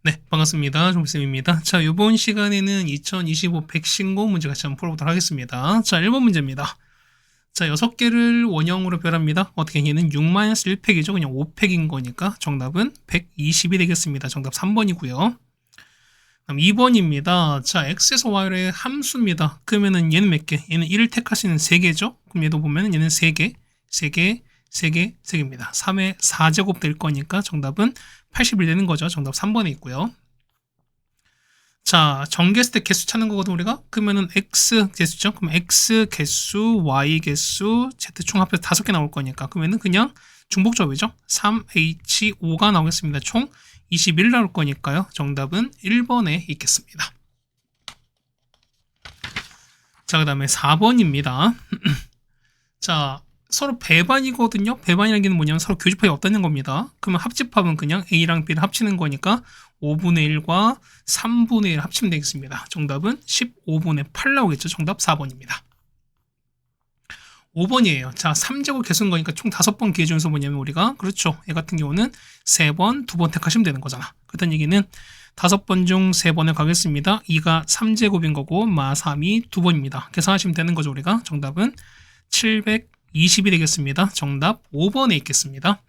네, 반갑습니다. 종쌤입니다. 자, 이번 시간에는 2025 백신고 문제 같이 한번 풀어보도록 하겠습니다. 자, 1번 문제입니다. 자, 6개를 원형으로 별합니다. 어떻게 얘는 6-1팩이죠. 그냥 5팩인 거니까 정답은 120이 되겠습니다. 정답 3번이고요. 그럼 2번입니다. 자, x에서 y의 함수입니다. 그러면은 얘는 몇 개? 얘는 1을 택할 수 있는 3개죠. 그럼 얘도 보면은 얘는 3개, 3개, 3개, 3개입니다. 3의 4제곱 될 거니까 정답은 81 되는 거죠. 정답 3번에 있고요. 자, 전개했을 때 개수 찾는 거거든 우리가. 그러면은 x 개수죠. 그럼 x 개수, y 개수, z 총 합해서 5개 나올 거니까. 그러면은 그냥 중복조합이죠. 3h5가 나오겠습니다. 총 21 나올 거니까요. 정답은 1번에 있겠습니다. 자, 그 다음에 4번입니다. 자, 서로 배반이거든요. 배반이라는 게 뭐냐면 서로 교집합이 없다는 겁니다. 그러면 합집합은 그냥 A랑 B를 합치는 거니까 5분의 1과 3분의 1 합치면 되겠습니다. 정답은 15분의 8 나오겠죠. 정답 4번입니다. 5번이에요. 자, 3제곱 개수인 거니까 총 5번 기회 중에서 뭐냐면 우리가 그렇죠. 얘 같은 경우는 3번, 2번 택하시면 되는 거잖아. 그렇다는 얘기는 5번 중 3번을 가겠습니다. 2가 3제곱인 거고 마3이 2번입니다. 계산하시면 되는 거죠. 우리가 정답은 720이 되겠습니다. 정답 5번에 있겠습니다.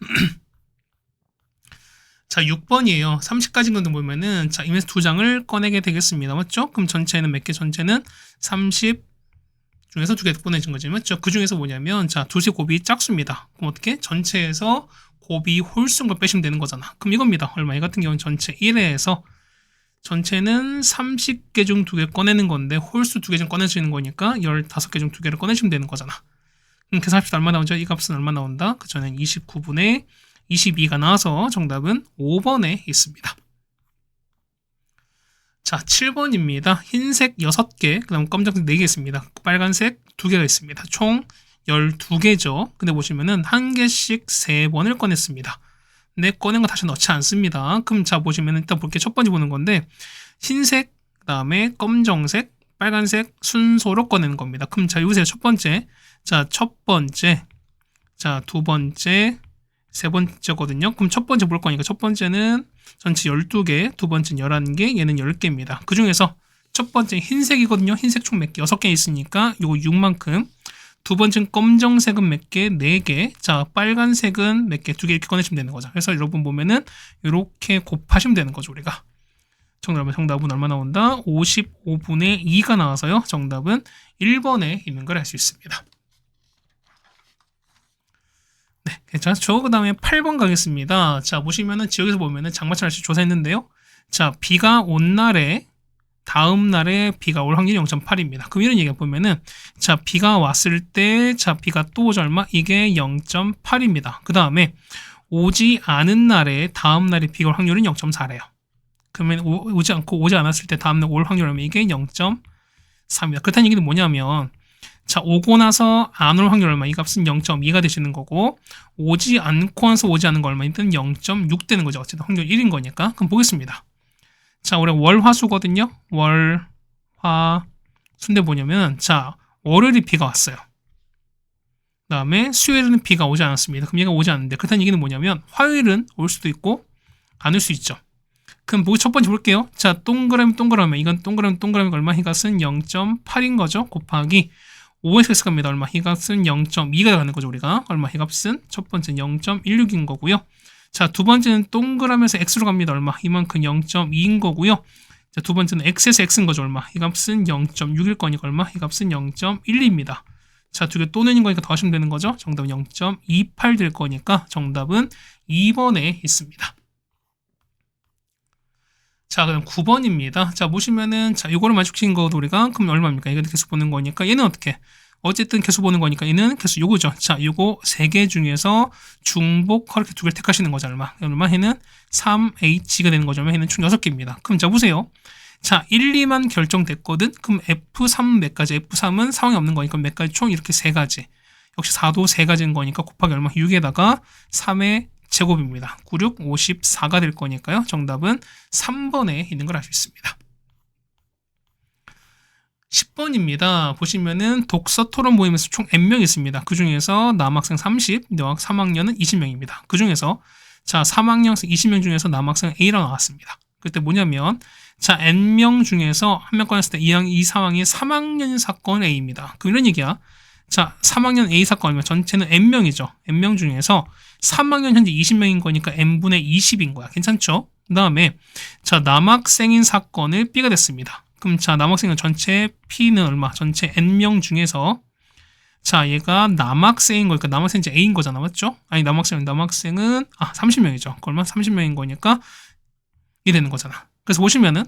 자, 6번이에요. 30까지 건데 보면은 자, 이면서 2장을 꺼내게 되겠습니다. 맞죠? 그럼 전체는 몇 개? 전체는 30 중에서 2개 꺼내진 거죠. 맞죠? 그 중에서 뭐냐면 자, 두세 곱이 짝수입니다. 그럼 어떻게? 전체에서 곱이 홀수인 걸 빼시면 되는 거잖아. 그럼 이겁니다. 얼마? 이 같은 경우는 전체 1회에서 전체는 30개 중 2개 꺼내는 건데 홀수 2개 중 꺼내시는 거니까 15개 중 2개를 꺼내시면 되는 거잖아. 그럼 계산합시다. 얼마 나오죠? 이 값은 얼마 나온다? 그 전엔 29분의 22가 나와서 정답은 5번에 있습니다. 자, 7번입니다. 흰색 6개, 그 다음 검정색 4개 있습니다. 빨간색 2개가 있습니다. 총 12개죠. 근데 보시면은 한 개씩 3번을 꺼냈습니다. 근데 꺼낸 거 다시 넣지 않습니다. 그럼 자, 보시면은 일단 볼게. 첫 번째 보는 건데 흰색, 그 다음에 검정색, 빨간색 순서로 꺼내는 겁니다. 그럼 자, 여기서 첫 번째. 자, 첫 번째. 자, 두 번째. 세 번째거든요. 그럼 첫 번째 볼 거니까 첫 번째는 전체 12개, 두 번째는 11개, 얘는 10개입니다. 그 중에서 첫 번째 흰색이거든요. 흰색 총 몇 개? 6개 있으니까 요거 6만큼. 두 번째는 검정색은 몇 개? 4개. 자, 빨간색은 몇 개? 2개 이렇게 꺼내시면 되는 거죠. 그래서 여러분 보면은 이렇게 곱하시면 되는 거죠, 우리가. 정답은 얼마 나온다? 55분의 2가 나와서요. 정답은 1번에 있는 걸 알 수 있습니다. 네, 괜찮죠? 그 다음에 8번 가겠습니다. 자, 보시면은 지역에서 보면은 장마철 날씨 조사했는데요. 자, 비가 온 날에 다음 날에 비가 올 확률이 0.8입니다. 그럼 이런 얘기가 보면은 자, 비가 왔을 때 자, 비가 또 오지 얼마? 이게 0.8입니다. 그 다음에 오지 않은 날에 다음 날에 비가 올 확률은 0.4래요. 그러면 오지 않고 오지 않았을 때 다음 날 올 확률 얼마? 이게 0.4입니다. 그렇다는 얘기는 뭐냐면 자, 오고 나서 안 올 확률 얼마? 이 값은 0.2가 되시는 거고 오지 않고 나서 오지 않는 거 얼마이든 0.6 되는 거죠. 어쨌든 확률 1인 거니까. 그럼 보겠습니다. 자, 우리 월화수거든요. 월화수인데 뭐냐면 자, 월요일에 비가 왔어요. 그 다음에 수요일에는 비가 오지 않았습니다. 그럼 얘가 오지 않는데 그렇다는 얘기는 뭐냐면 화요일은 올 수도 있고 안 올 수 있죠. 그럼 첫 번째 볼게요. 자, 동그라미 이건 동그라미 얼마? 이 값은 0.8인 거죠. 곱하기 5x 갑니다. 얼마? 이 값은 0.2가 가는 거죠. 우리가 얼마? 이 값은 첫 번째는 0.16인 거고요. 자, 두 번째는 동그라미에서 x로 갑니다. 얼마? 이만큼 0.2인 거고요. 자, 두 번째는 x에서 x인 거죠. 얼마? 이 값은 0.6일 거니까 얼마? 이 값은 0.12입니다. 자, 두 개 또 내는 거니까 더하시면 되는 거죠. 정답은 0.28 될 거니까 정답은 2번에 있습니다. 자, 그럼 9번입니다. 자, 보시면은, 자, 요거를 맞추신 거도 우리가, 그럼 얼마입니까? 이거 계속 보는 거니까, 얘는 어떻게? 어쨌든 계속 보는 거니까, 얘는 계속 요거죠. 자, 요거 3개 중에서 중복, 그렇게 2개를 택하시는 거죠. 얼마? 얘는 3H가 되는 거죠. 얘는 총 6개입니다. 그럼 자, 보세요. 자, 1, 2만 결정됐거든? 그럼 F3 몇 가지? F3은 상황이 없는 거니까 몇 가지? 총 이렇게 3가지. 역시 4도 3가지인 거니까 곱하기 얼마? 6에다가 3의 제곱입니다. 9, 6, 54가 될 거니까요. 정답은 3번에 있는 걸 알 수 있습니다. 10번입니다. 보시면은 독서 토론 모임에서 총 N명 있습니다. 그 중에서 남학생 30, 여학 3학년은 20명입니다. 그 중에서 자, 3학년생 20명 중에서 남학생 A랑 나왔습니다. 그때 뭐냐면, 자, n명 중에서 한 명 꺼냈을 때 이 상황이 3학년 사건 A입니다. 그럼 이런 얘기야. 자, 3학년 A 사건이면 전체는 n명이죠. n명 중에서 3학년 현재 20명인 거니까 n분의 20인 거야. 괜찮죠? 그 다음에, 자, 남학생인 사건을 B가 됐습니다. 그럼 자, 남학생은 전체 P는 얼마? 전체 n명 중에서 자, 얘가 남학생인 거니까 남학생이 이제 A인 거잖아. 맞죠? 아니, 남학생은 30명이죠. 그러면 30명인 거니까 이 되는 거잖아. 그래서 보시면은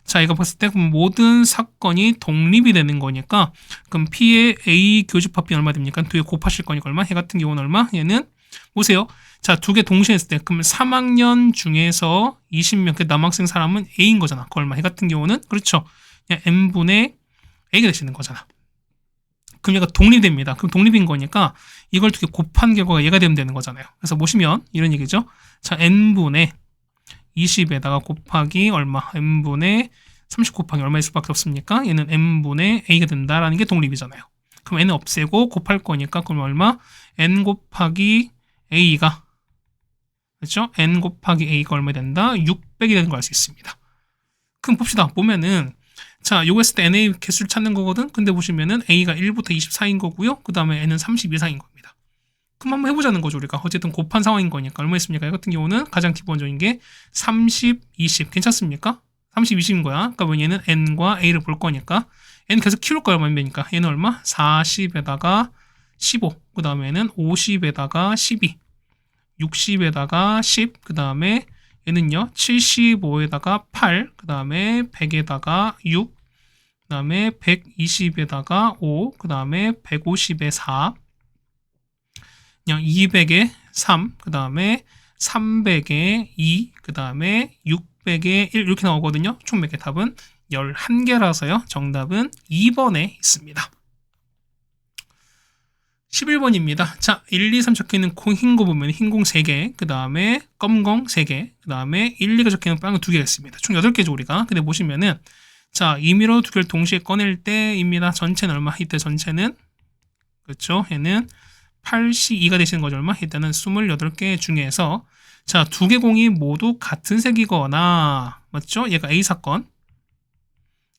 자, 이거 봤을 때 그럼 모든 사건이 독립이 되는 거니까 그럼 P의 A 교집합이 얼마 됩니까? 두 개 곱하실 거니까 얼마? 얘 같은 경우는 얼마? 얘는 보세요. 자, 두 개 동시에 했을 때 그러면 3학년 중에서 20명 그 남학생 사람은 A인 거잖아. 그 얼마? 얘 같은 경우는 그렇죠. 그냥 N분의 A가 되시는 거잖아. 그럼 얘가 독립됩니다. 그럼 독립인 거니까 이걸 두 개 곱한 결과가 얘가 되면 되는 거잖아요. 그래서 보시면 이런 얘기죠. 자, n분의 20에다가 곱하기 얼마? n분의 30 곱하기 얼마일 수밖에 없습니까? 얘는 n분의 a가 된다라는 게 독립이잖아요. 그럼 n은 없애고 곱할 거니까 그럼 얼마? n 곱하기 a가 그렇죠? n 곱하기 a가 얼마 된다? 600이 되는 걸 알 수 있습니다. 그럼 봅시다. 보면은 자, 요거 했을 때 NA 개수를 찾는 거거든? 근데 보시면은 A가 1부터 24인 거고요. 그 다음에 N은 30 이상인 겁니다. 그럼 한번 해보자는 거죠, 우리가. 어쨌든 곱한 상황인 거니까. 얼마 있습니까? 이 같은 경우는 가장 기본적인 게 30, 20. 괜찮습니까? 30, 20인 거야. 그러니까 얘는 N과 A를 볼 거니까. N 계속 키울 거야, 얼마입니까? 얘는 얼마? 40에다가 15. 그 다음에는 50에다가 12. 60에다가 10. 그 다음에 얘는요 75에다가 8, 그 다음에 100에다가 6, 그 다음에 120에다가 5, 그 다음에 150에 4, 그냥 200에 3, 그 다음에 300에 2, 그 다음에 600에 1 이렇게 나오거든요. 총 몇 개? 답은 11개라서요. 정답은 2번에 있습니다. 11번입니다. 자, 1, 2, 3 적혀있는 흰 거 보면 흰 공 3개, 그 다음에 검공 3개, 그 다음에 1, 2가 적혀있는 빵은 2개가 있습니다. 총 8개죠, 우리가. 근데 보시면은, 자, 임의로 2개를 동시에 꺼낼 때입니다. 전체는 얼마? 이때 전체는, 그렇죠? 얘는 82가 되시는 거죠, 얼마? 이때는 28개 중에서, 자, 2개 공이 모두 같은 색이거나, 맞죠? 얘가 A 사건.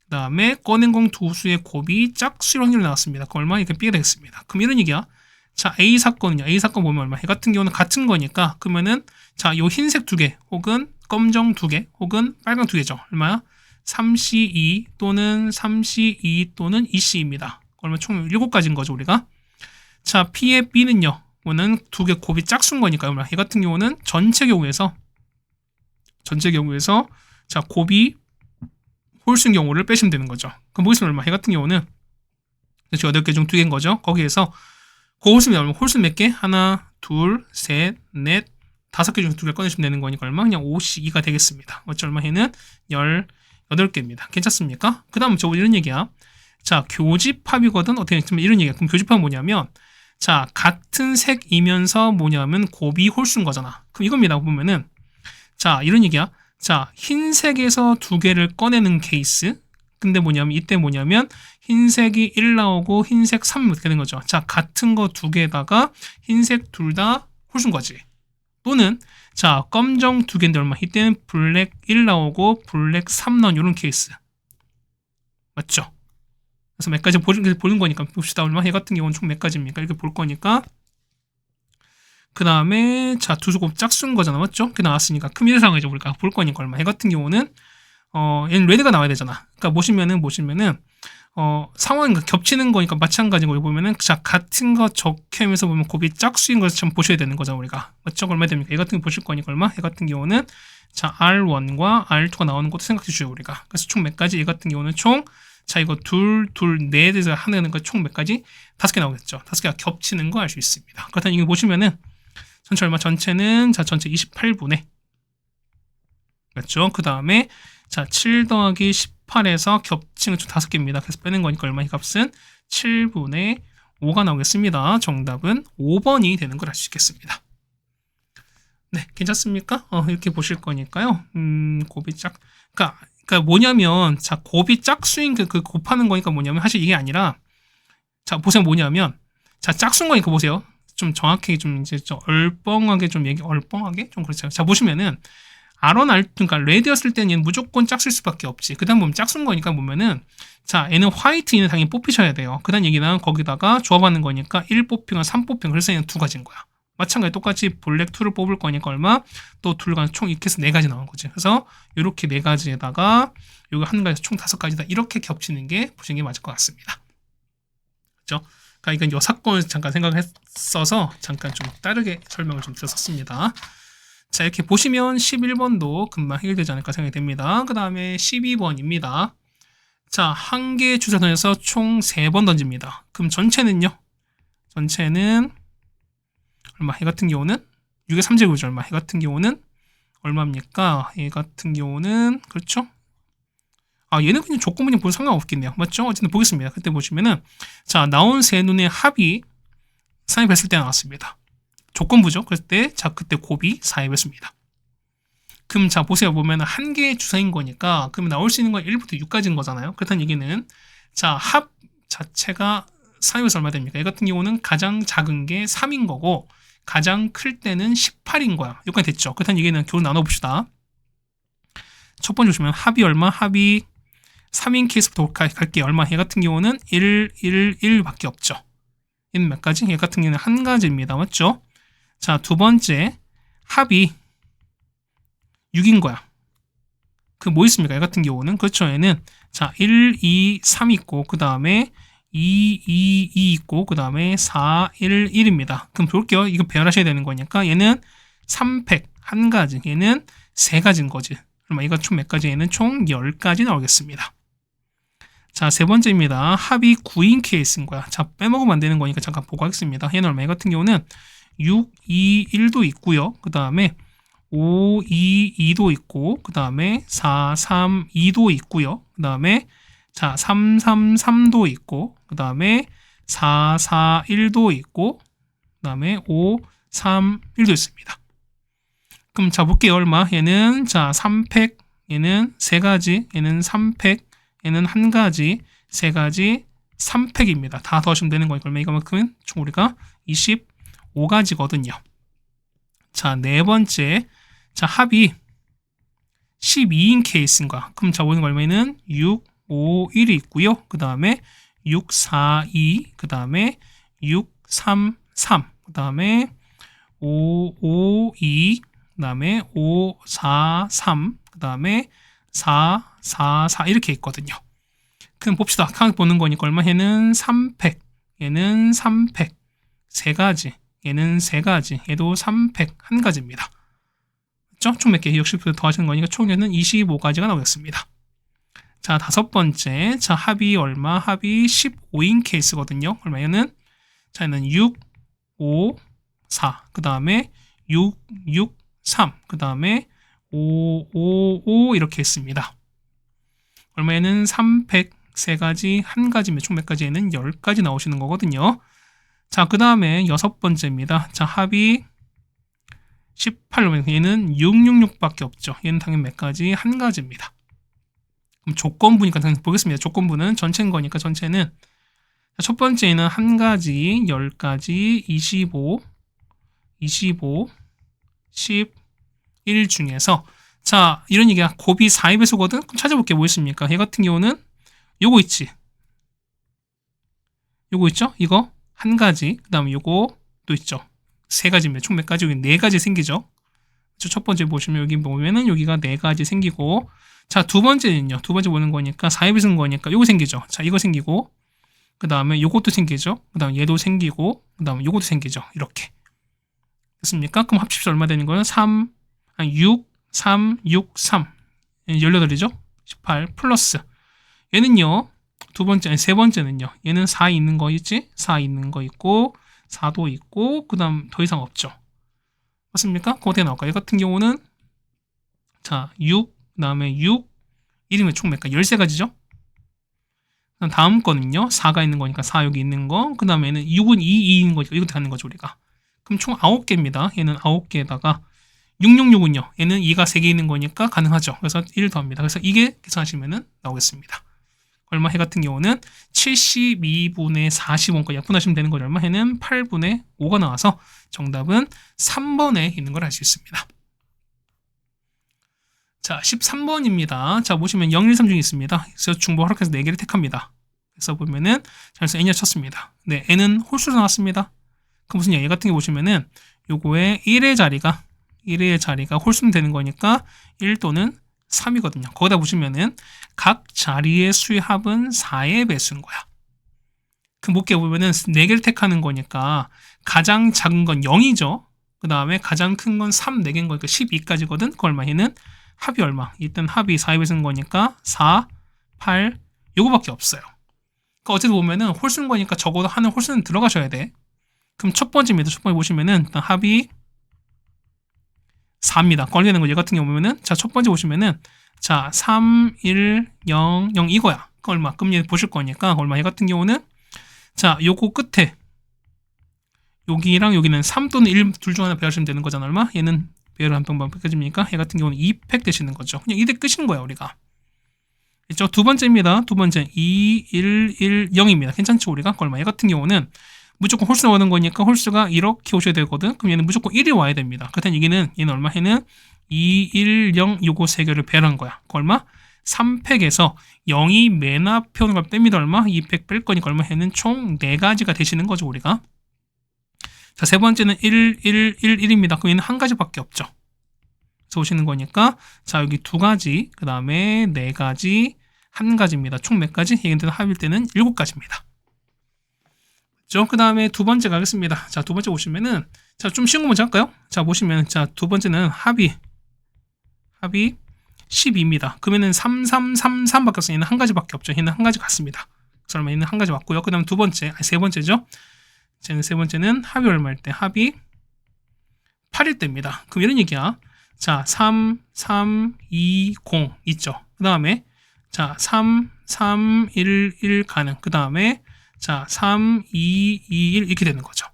그 다음에 꺼낸 공 두 수의 곱이 짝수일 확률이 나왔습니다. 그럼 얼마? 이렇게 B가 되겠습니다. 그럼 이런 얘기야. 자, A 사건은요. A 사건 보면 얼마? 얘 같은 경우는 같은 거니까 그러면은 자, 요 흰색 2개 혹은 검정 2개 혹은 빨강 2개죠. 얼마야? 3C2 또는 3C2 또는 2C입니다. 그러면 총 7가지인 거죠, 우리가. 자, P의 B는요. 오는 2개 곱이 짝수인 거니까 얼마? 얘 같은 경우는 전체 경우에서 자, 곱이 홀수인 경우를 빼시면 되는 거죠. 그럼 뭐 있으면 얼마? 얘 같은 경우는 그렇죠. 8개 중 2개인 거죠. 거기에서 그 홀수는 얼마? 홀수 몇 개? 하나, 둘, 셋, 넷, 5개 중 2개 꺼내시면 되는 거니까 얼마? 그냥 5C2가 되겠습니다. 어찌 얼마? 얘는 18개입니다. 괜찮습니까? 그 다음 저 이런 얘기야. 자, 교집합이거든. 어떻게 했으면 이런 얘기야. 그럼 교집합은 뭐냐면 자, 같은 색이면서 뭐냐면 곱이 홀수인 거잖아. 그럼 이겁니다. 보면은 자, 이런 얘기야. 자, 흰색에서 2개를 꺼내는 케이스. 근데 뭐냐면 이때 뭐냐면 흰색이 1 나오고 흰색 3 이렇게 되는 거죠. 자, 같은 거 2개에다가 흰색 둘 다 홀수인 거지. 또는 자, 검정 2개인데 얼마? 이때는 블랙 1 나오고 블랙 3 나온 이런 케이스. 맞죠? 그래서 몇 가지 보는 거니까 봅시다. 얼마? 얘 같은 경우는 총 몇 가지입니까? 이렇게 볼 거니까. 그 다음에 자, 두 수곱 짝수인 거잖아. 맞죠? 그게 나왔으니까 크미의 상황이죠. 우리가 볼 거니까 얼마. 얘 같은 경우는 얘는 레드가 나와야 되잖아. 그러니까 보시면은 상황이 겹치는 거니까 마찬가지인 거 보면은 자, 같은 거 적혀면서 보면 곱이 짝수인 것을 참 보셔야 되는 거잖아, 우리가. 맞죠? 얼마 됩니까? 얘 같은 거 보실 거니까 얼마? 얘 같은 경우는 자, R1과 R2가 나오는 것도 생각해 주셔요, 우리가. 그래서 총 몇 가지? 얘 같은 경우는 총 자, 이거 넷에서 하나는 거 총 몇 가지? 5개 나오겠죠. 5개가 겹치는 거 알 수 있습니다. 그렇다면 이거 보시면은 전체 얼마? 전체는 자, 전체 28분의 맞죠? 그 다음에 자, 7 더하기 18에서 겹치는 총 5개입니다. 그래서 빼는 거니까 얼마? 이 값은 7분의 5가 나오겠습니다. 정답은 5번이 되는 걸 알 수 있겠습니다. 네, 괜찮습니까? 이렇게 보실 거니까요. 곱이 그러니까 뭐냐면 자, 곱이 짝수인 그 곱하는 거니까 뭐냐면 사실 이게 아니라 자, 보세요. 뭐냐면 자, 짝수인 거니까 보세요. 좀 정확하게 좀 이제 좀 얼뻥하게 좀 얼뻥하게 좀 그렇죠. 자, 보시면은 그러니까 레드였을 때는 얘는 무조건 짝쓸 수밖에 없지. 그 다음 보면 짝순 거니까 보면은, 자, 얘는 화이트, 얘는 당연히 뽑히셔야 돼요. 그 다음 얘기는 거기다가 조합하는 거니까 1 뽑히면 3 뽑히면 그래서 얘는 두 가지인 거야. 마찬가지 똑같이 블랙 2를 뽑을 거니까 얼마? 또 둘과 총 이렇게 해서 네 가지 나온 거지. 그래서 이렇게 네 가지에다가 요거 한 가지에서 총 5가지다. 이렇게 겹치는 게 보시는 게 맞을 것 같습니다. 그렇죠? 그러니까 이건 요 사건을 잠깐 생각했어서 잠깐 좀 다르게 설명을 좀 드렸었습니다. 자, 이렇게 보시면 11번도 금방 해결되지 않을까 생각이 됩니다. 그 다음에 12번입니다. 자, 한 개의 주사선에서 총 3번 던집니다. 그럼 전체는요? 전체는 얼마? 얘 같은 경우는 6의 3제곱이죠. 얼마? 얘 같은 경우는 얼마입니까? 얘 같은 경우는 그렇죠? 아, 얘는 그냥 조건분이 본 상관없겠네요. 맞죠? 어쨌든 보겠습니다. 그때 보시면은 자, 나온 세 눈의 합이 삽입했을 때 나왔습니다. 조건부죠. 그럴 때 자, 그때 곱이 삽입했습니다. 그럼 자, 보세요. 보면 한 개의 주사인 거니까 그럼 나올 수 있는 건 1부터 6까지인 거잖아요. 그렇다는 얘기는 자, 합 자체가 삽입해서 얼마 됩니까? 이 같은 경우는 가장 작은 게 3인 거고 가장 클 때는 18인 거야. 여기까지 됐죠. 그렇다는 얘기는 교로 나눠봅시다. 첫 번째 보시면 합이 얼마? 합이 3인 케이스부터 갈게요. 얼마? 얘 같은 경우는 1, 1, 1밖에 없죠. 얘는 몇 가지? 얘 같은 경우는 한 가지입니다. 맞죠? 자, 두 번째 합이 6인 거야. 그 뭐 있습니까? 얘 같은 경우는 그렇죠. 얘는 자 1, 2, 3 있고 그 다음에 2, 2, 2 있고 그 다음에 4, 1, 1입니다. 그럼 볼게요. 이거 배열하셔야 되는 거니까 얘는 3팩 한 가지, 얘는 세 가지인 거지. 그러면 이거 총 몇 가지? 얘는 총 10가지 나오겠습니다. 자, 세 번째입니다. 합이 9인 케이스인 거야. 자, 빼먹으면 안 되는 거니까 잠깐 보고 하겠습니다. 얘는 얼마? 얘 같은 경우는 6, 2, 1도 있고요. 그 다음에 5, 2, 2도 있고 그 다음에 4, 3, 2도 있고요. 그 다음에 자 3, 3, 3도 있고 그 다음에 4, 4, 1도 있고 그 다음에 5, 3, 1도 있습니다. 그럼 자 볼게요. 얼마? 얘는 자 3팩, 얘는 3가지, 얘는 3팩, 얘는 1가지, 3가지, 3팩입니다. 다 더하시면 되는 거니까 얼마? 이거만큼은 총 우리가 25가지거든요. 자, 네 번째. 자, 합이 12인 케이스인 거야. 그럼 자, 보는 거 얼마에는 6, 5, 1이 있고요. 그 다음에 6, 4, 2, 그 다음에 6, 3, 3, 그 다음에 5, 5, 2, 그 다음에 5, 4, 3, 그 다음에 4, 4, 4 이렇게 있거든요. 그럼 봅시다. 카운트 보는 거니까 얼마? 얘는 3팩, 얘는 3팩, 3가지, 얘는 3가지, 얘도 3팩, 1가지입니다. 그렇죠? 총 몇 개? 역시 더하시는 거니까 총 얘는 25가지가 나오겠습니다. 자, 다섯 번째. 자, 합이 얼마? 합이 15인 케이스거든요. 얼마? 얘는 자, 얘는 6, 5, 4, 그 다음에 6, 6, 3, 그 다음에 5, 5, 5 이렇게 했습니다. 얼마에는 3팩, 3가지, 1가지면 총 몇 가지에는 10가지 나오시는 거거든요. 자, 그 다음에 여섯 번째입니다. 자, 합이 18, 얘는 666밖에 없죠. 얘는 당연히 몇 가지? 1가지입니다. 그럼 조건부니까 당연히 보겠습니다. 조건부는 전체인 거니까 전체는 첫 번째는 1가지, 10가지, 25, 25, 11 중에서 자, 이런 얘기야. 곱이 4배수거든? 그럼 찾아볼게. 뭐 있습니까? 얘 같은 경우는 요거 있지. 요거 있죠? 이거 1가지. 그 다음에 요거 또 있죠. 3가지입니다. 총 몇 가지? 여기 4가지 생기죠. 첫 번째 보시면 여기 보면은 여기가 4가지 생기고 자, 두 번째는요. 두 번째 보는 거니까 4배 쓴 거니까 요거 생기죠. 자, 이거 생기고 그 다음에 요것도 생기죠. 그 다음에 얘도 생기고 그 다음에 요것도 생기죠. 이렇게 됐습니까? 그럼 합치면 얼마 되는 거예요? 3, 6, 3, 6, 3 18이죠? 18 플러스 얘는요. 두 번째, 세 번째는요. 얘는 4 있는 거 있지? 4 있는 거 있고 4도 있고 그 다음 더 이상 없죠. 맞습니까? 그거 어떻게 나올까요? 얘 같은 경우는 자 6, 그 다음에 6, 1이면 총 몇 가지? 13가지죠? 다음 거는요. 4가 있는 거니까 4 여기 있는 거. 그 다음에는 6은 2, 2인 거니까 이것도 갖는 거죠 우리가. 그럼 총 9개입니다. 얘는 9개에다가 666은요. 얘는 2가 3개 있는 거니까 가능하죠. 그래서 1 더합니다. 그래서 이게 계산하시면 나오겠습니다. 얼마? 해 같은 경우는 72분의 45까지 약분하시면 되는 거죠. 얼마? 해는 8분의 5가 나와서 정답은 3번에 있는 걸 알 수 있습니다. 자, 13번입니다. 자, 보시면 0, 1, 3 중에 있습니다. 그래서 중복 허락해서 4개를 택합니다. 그래서 보면은, 자, 그래서 n을 쳤습니다. 네, n은 홀수로 나왔습니다. 그럼 무슨 얘 같은 게 보시면은, 요거에 1의 자리가 홀수는 되는 거니까 1 또는 3이거든요. 거기다 보시면은, 각 자리의 수의 합은 4의 배수인 거야. 그 목에 보면은 4개를 택하는 거니까, 가장 작은 건 0이죠. 그 다음에 가장 큰 건 3, 4개인 거니까 12까지거든. 그 얼마? 얘는 합이 얼마? 일단 합이 4의 배수인 거니까 4, 8, 요거밖에 없어요. 그러니까 어쨌든 보면은 홀수인 거니까 적어도 하는 홀수는 들어가셔야 돼. 그럼 첫 번째입니다. 첫 번째 보시면은 일단 합이 4입니다. 걸리는 거 얘 같은 경우 보면은 자, 첫 번째 보시면은 자, 3, 1, 0, 0 이거야. 그 얼마? 그럼 얘 보실 거니까 얼마? 얘 같은 경우는 자, 요거 끝에 여기랑 여기는 3 또는 1 둘 중 하나 배열하시면 되는 거잖아. 얼마? 얘는 배열 한 방만 바뀌어집니까? 얘 같은 경우는 2팩 되시는 거죠. 그냥 이대 끝인 거야, 우리가. 있죠? 두 번째입니다. 두 번째 2, 1, 1, 0입니다. 괜찮죠, 우리가? 얼마? 얘 같은 경우는 무조건 홀수가 오는 거니까 홀수가 이렇게 오셔야 되거든. 그럼 얘는 무조건 1이 와야 됩니다. 그렇다면 얘는 얼마? 얘는 2, 1, 0 요거 3개를 배열한 거야. 그 얼마? 3팩에서 0이 맨 앞에 오는 걸 뺍니다. 얼마? 2팩 뺄 거니까 얼마? 얘는 총 4가지가 되시는 거죠, 우리가. 자, 세 번째는 1, 1, 1, 1입니다. 그럼 얘는 한 가지밖에 없죠. 그래서 오시는 거니까 자, 여기 2가지, 그 다음에 4가지, 1가지입니다. 총 몇 가지? 얘네들 합일 때는 7가지입니다. 그 다음에 두 번째 가겠습니다. 자, 두 번째 보시면은 자, 좀 쉬운 거 먼저 할까요? 자, 보시면 자, 두 번째는 합이 12입니다. 그러면은 3, 3, 3, 3밖에 없어요. 얘는 한 가지밖에 없죠. 얘는 한 가지 같습니다. 그래서 얘는 한 가지 맞고요. 그 다음 두 번째, 세 번째죠. 세 번째는 합이 얼마일 때? 합이 8일 때입니다. 그럼 이런 얘기야. 자, 3, 3, 2, 0 있죠. 그 다음에 자, 3, 3, 1, 1 가능. 그 다음에 자, 3, 2, 2, 1 이렇게 되는 거죠.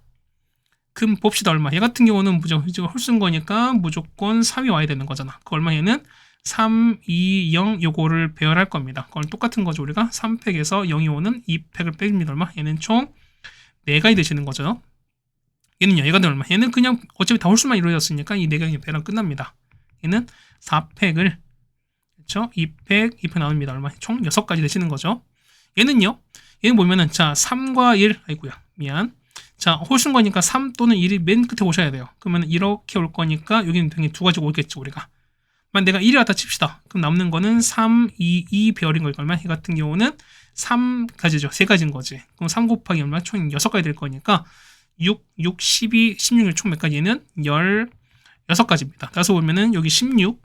그럼 봅시다. 얼마? 얘 같은 경우는 무조건 홀수인 거니까 무조건 3이 와야 되는 거잖아. 그 얼마? 얘는 3, 2, 0 요거를 배열할 겁니다. 그건 똑같은 거죠. 우리가 3팩에서 0이 오는 2팩을 뺍니다. 얼마? 얘는 총 4가지 되시는 거죠. 얘는요. 얘가 얼마? 얘는 그냥 어차피 다 홀수만 이루어졌으니까 이 4가지 배랑 끝납니다. 얘는 4팩을 그렇죠? 2팩, 2팩 나옵니다. 얼마? 총 6가지 되시는 거죠. 얘는요. 얘는 보면은 자, 3과 1 아이고야. 미안. 자, 홀수인 거니까 3 또는 1이 맨 끝에 오셔야 돼요. 그러면 이렇게 올 거니까 여기는 당연히 2가지가 오겠죠, 우리가. 만약 내가 1이 왔다 칩시다. 그럼 남는 거는 3, 2, 2 배열인 거니까 얼마? 이 같은 경우는 3가지죠. 3가지인 거지. 그럼 3 곱하기 얼마? 총 6가지 될 거니까 6, 6, 12, 16일 총 몇 가지는 16가지입니다. 따라서 보면은 여기 16,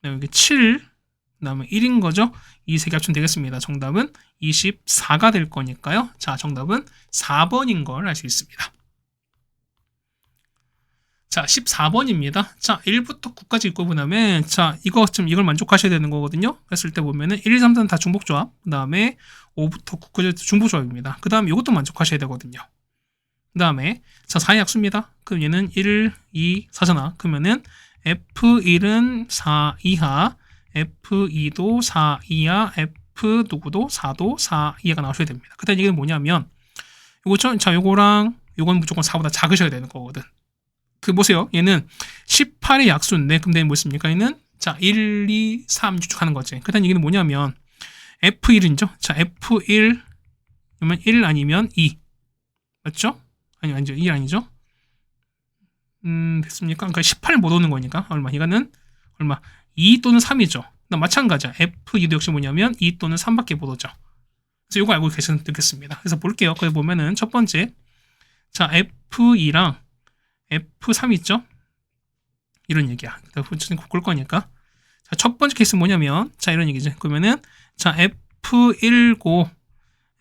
여기 7, 그 다음에 1인 거죠. 이 세 개 합치면 되겠습니다. 정답은 24가 될 거니까요. 자, 정답은 4번인 걸 알 수 있습니다. 자, 14번입니다. 자, 1부터 9까지 읽고 보면 자, 이걸 만족하셔야 되는 거거든요. 그랬을 때 보면은 1, 2, 3, 4는 다 중복조합. 그 다음에 5부터 9까지 중복조합입니다. 그 다음에 이것도 만족하셔야 되거든요. 그 다음에 자, 4의 약수입니다. 그럼 얘는 1, 2, 4잖아. 그러면은 F1은 4 이하, F2도 4 이하, F 누구도 4도 4 이하가 나오셔야 됩니다. 그때 얘기는 뭐냐면 요거죠. 자, 요거랑 요건 무조건 4보다 작으셔야 되는 거거든. 그 보세요. 얘는 18의 약수인데 그럼 얘는 뭐 있습니까? 얘는 자, 1, 2, 3 추측하는 거지. 그다음 얘기는 뭐냐면 F1이죠. 자, F1 그러면 1 아니면 2. 맞죠? 아니죠. 2 아니죠? 됐습니까? 그러니까 18을 못 오는 거니까 얼마? 이거는 얼마? 2 또는 3이죠. 마찬가지야. F2도 역시 뭐냐면 2 또는 3밖에 못 오죠. 그래서 이거 알고 계시면 되겠습니다. 그래서 볼게요. 거기 보면은 첫 번째 자, F2랑 F3 있죠? 이런 얘기야. 그럴 거니까. 자, 첫 번째 케이스 뭐냐면 자, 이런 얘기죠. 그러면은 자, F1고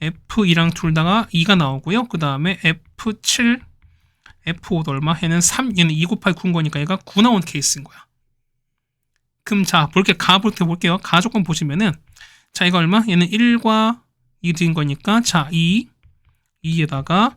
F2랑 둘 다가 2가 나오고요. 그 다음에 F7, F5도 얼마? 얘는 3, 얘는 2 곱하기 9인 거니까 얘가 9 나온 케이스인 거야. 그럼 자, 볼게요. 가 조건 보시면은 자, 이거 얼마? 얘는 1과 2 인 거니까 자, 2에다가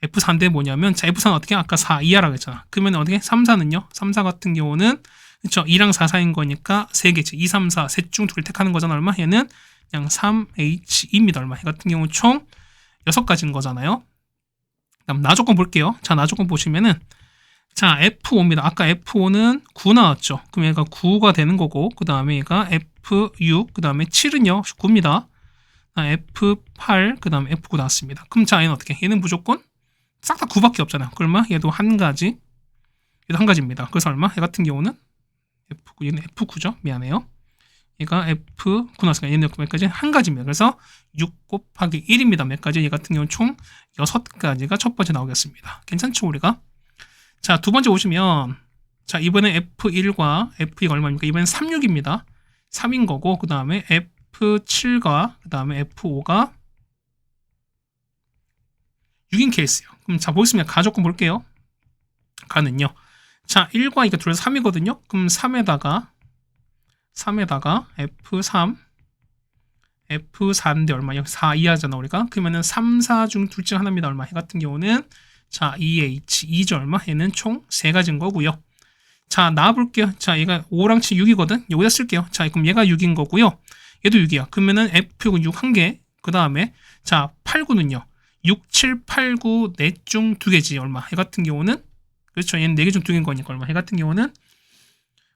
F3인데 뭐냐면 자, F3는 어떻게? 아까 4 이하라고 했잖아. 그러면 어떻게? 3, 4는요? 3, 4 같은 경우는 그쵸? 2랑 4, 4인 거니까 3개지. 2, 3, 4 셋 중 둘을 택하는 거잖아. 얼마? 얘는 그냥 3H2입니다. 얼마? 얘 같은 경우 총 6가지인 거잖아요. 그다음 나 조건 볼게요. 자, 나 조건 보시면은 자, F5입니다. 아까 F5는 9 나왔죠. 그럼 얘가 9가 되는 거고, 그 다음에 얘가 F6, 그 다음에 7은요, 9입니다. F8, 그 다음에 F9 나왔습니다. 그럼 자, 얘는 어떻게? 얘는 무조건 싹 다 9밖에 없잖아. 그러면 얘도 한 가지, 얘도 한 가지입니다. 그래서 얼마? 얘 같은 경우는 F9, 얘는 F9죠. 미안해요. 얘가 F9 나왔으니까 얘는 몇 가지? 한 가지입니다. 그래서 6 곱하기 1입니다. 몇 가지? 얘 같은 경우는 총 6가지가 첫 번째 나오겠습니다. 괜찮죠, 우리가? 자, 두 번째 보시면, 자, 이번에 F1과 F2가 얼마입니까? 이번엔 36입니다. 3인 거고, 그 다음에 F7과, 그 다음에 F5가 6인 케이스예요. 그럼 자, 보겠습니다. 가조건 볼게요. 가는요. 자, 1과 이게 둘 다 3이거든요. 그럼 3에다가 F3, F4인데 얼마요? 4 이하잖아, 우리가. 그러면은 3, 4 중 둘 중 하나입니다. 얼마? 얘 같은 경우는 자, EH, 2죠, 얼마? 얘는 총 3가지인 거고요. 자, 나와볼게요. 자, 얘가 5랑 7, 6이거든? 여기다 쓸게요. 자, 그럼 얘가 6인 거고요. 얘도 6이야. 그러면은 F6은 6 1개. 그 다음에, 자, 8, 9는요. 6, 7, 8, 9, 넷 중 2개지, 얼마? 얘 같은 경우는, 그렇죠. 얘는 4개 중 2개인 거니까 얼마? 얘 같은 경우는,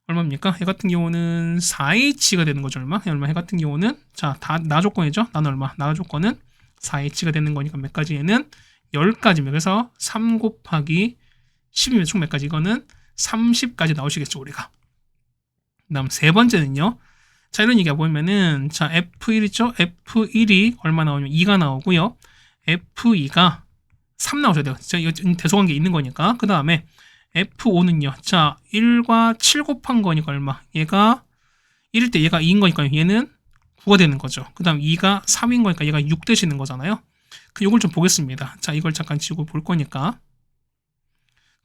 얼마입니까? 얘 같은 경우는 4H가 되는 거죠, 얼마? 얘 같은 경우는, 자, 다 나 조건이죠? 나는 얼마? 나 조건은 4H가 되는 거니까 몇 가지? 얘는 10가지입니다. 그래서 3 곱하기 10이면 총 몇 가지? 이거는 30까지 나오시겠죠, 우리가. 그 다음 세 번째는요. 자, 이런 얘기가 보면은, 자, F1 있죠? F1이 얼마 나오냐면 2가 나오고요. F2가 3 나오셔야 돼요. 자, 이거 대소관계 있는 거니까. 그 다음에 F5는요. 자, 1과 7 곱한 거니까 얼마? 얘가 1일 때 얘가 2인 거니까 얘는 9가 되는 거죠. 그 다음 2가 3인 거니까 얘가 6 되시는 거잖아요. 이걸 좀 보겠습니다. 자, 이걸 잠깐 지고 볼 거니까.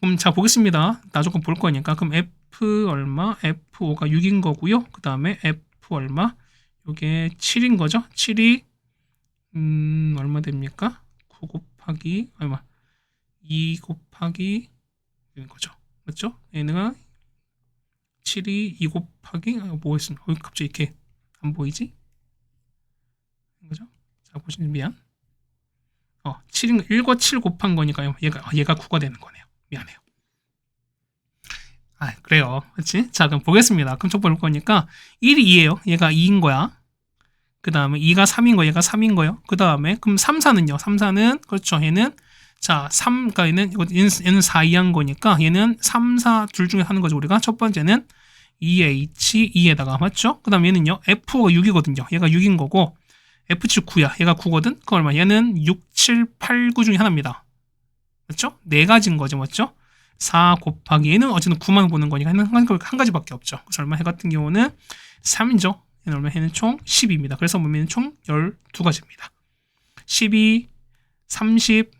그럼 자, 보겠습니다. 나 조금 볼 거니까. 그럼 F 얼마? F5가 6인 거고요. 그 다음에 F 얼마? 이게 7인 거죠. 7이 얼마 됩니까? 9 곱하기 얼마? 2 곱하기 이런 거죠. 맞죠? 얘는 7이 2 곱하기 뭐 했습니까? 갑자기 이렇게 안 보이지? 그죠? 자, 보시면 미안. 1과 7 곱한 거니까요. 얘가 9가 되는 거네요. 미안해요. 아, 그래요. 그렇지? 자, 그럼 보겠습니다. 그럼 첫 볼 거니까 1이 2예요. 얘가 2인 거야. 그 다음에 2가 3인 거, 얘가 3인 거예요. 그 다음에 그럼 3, 4는요. 3, 4는 그렇죠. 얘는 자, 3, 그러니까 얘는 4 이한 거니까 얘는 3, 4 둘 중에 하는 거죠. 우리가 첫 번째는 EH 2에다가 맞죠? 그 다음에 얘는요. F5가 6이거든요. 얘가 6인 거고 F7 9야. 얘가 9거든? 그 얼마? 얘는 6, 7, 8, 9 중에 하나입니다. 맞죠? 4가지인 거죠. 맞죠? 4 곱하기 얘는 어쨌든 9만 보는 거니까 얘는 한 가지밖에 없죠. 그래서 얼마? 얘 같은 경우는 3이죠. 얘는 얼마? 얘는 총 10입니다. 그래서 보면 총 12가지입니다. 12, 30,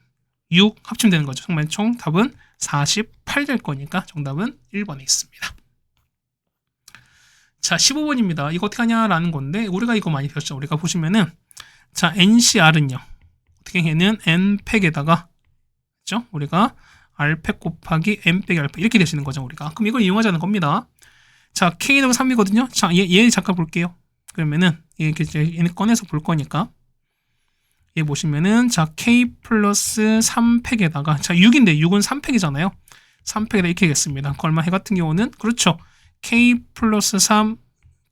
6 합치면 되는 거죠. 정말 총 답은 48 될 거니까 정답은 1번에 있습니다. 자, 15번입니다. 이거 어떻게 하냐라는 건데 우리가 이거 많이 배웠죠. 우리가 보시면은 자, NCR은요. 어떻게 얘는 N팩에다가 그렇죠? 우리가 R팩 곱하기 N팩 R팩 이렇게 되시는 거죠. 우리가. 그럼 이걸 이용하자는 겁니다. 자, K는 3이거든요. 자, 얘 잠깐 볼게요. 그러면은 얘는 꺼내서 볼 거니까 얘 보시면은 자, K 플러스 3팩에다가 자, 6인데 6은 3팩이잖아요. 3팩에다 이렇게 하겠습니다. 그 얼마? 해 같은 경우는 그렇죠. K 플러스 3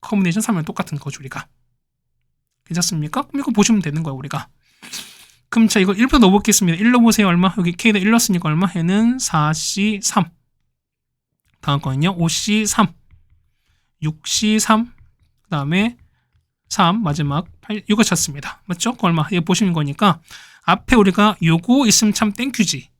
커뮤니케이션 3은 똑같은 거죠, 우리가. 괜찮습니까? 그럼 이거 보시면 되는 거야, 우리가. 그럼 자, 이거 1표 넣어보겠습니다. 1 넣어보세요. 얼마? 여기 K에다 1 넣었으니까 얼마? 얘는 4C3. 다음 거는요, 5C3. 6C3. 그 다음에 3, 마지막 8, 이거 찾습니다. 맞죠? 그 얼마? 이거 보시는 거니까 앞에 우리가 요거 있으면 참 땡큐지.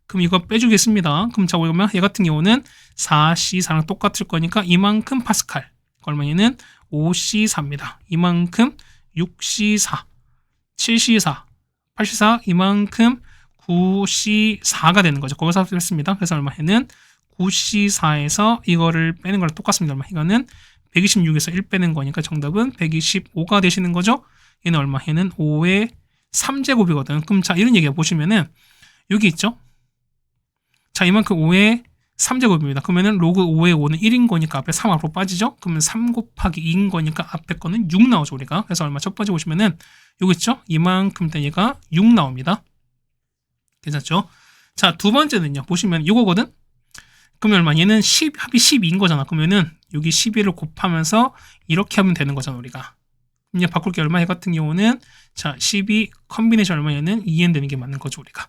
그럼 이거 빼주겠습니다. 그럼 자, 보면 얘 같은 경우는 4C4랑 똑같을 거니까 이만큼 파스칼. 얼마? 얘는 5C4입니다. 이만큼 6C4, 7C4, 8C4 이만큼 9C4가 되는 거죠. 거기서 했습니다. 그래서 얼마? 얘는 9C4에서 이거를 빼는 거랑 똑같습니다. 얼마? 이거는 126에서 1 빼는 거니까 정답은 125가 되시는 거죠. 얘는 얼마? 얘는 5의 3제곱이거든. 그럼 자, 이런 얘기 보시면은 여기 있죠? 자, 이만큼 5의 3제곱입니다. 그러면은 로그 5의 5는 1인 거니까 앞에 3 앞으로 빠지죠? 그러면 3 곱하기 2인 거니까 앞에 거는 6 나오죠, 우리가. 그래서 얼마? 첫 번째 보시면은 여기 있죠? 이만큼 때 얘가 6 나옵니다. 괜찮죠? 자, 두 번째는요. 보시면 이거거든? 그러면 얼마? 얘는 10, 합이 12인 거잖아. 그러면은 여기 12를 곱하면서 이렇게 하면 되는 거잖아, 우리가. 그냥 바꿀 게 얼마? 얘 같은 경우는 자, 12 컨비네이션 얼마? 얘는 2n 되는 게 맞는 거죠, 우리가.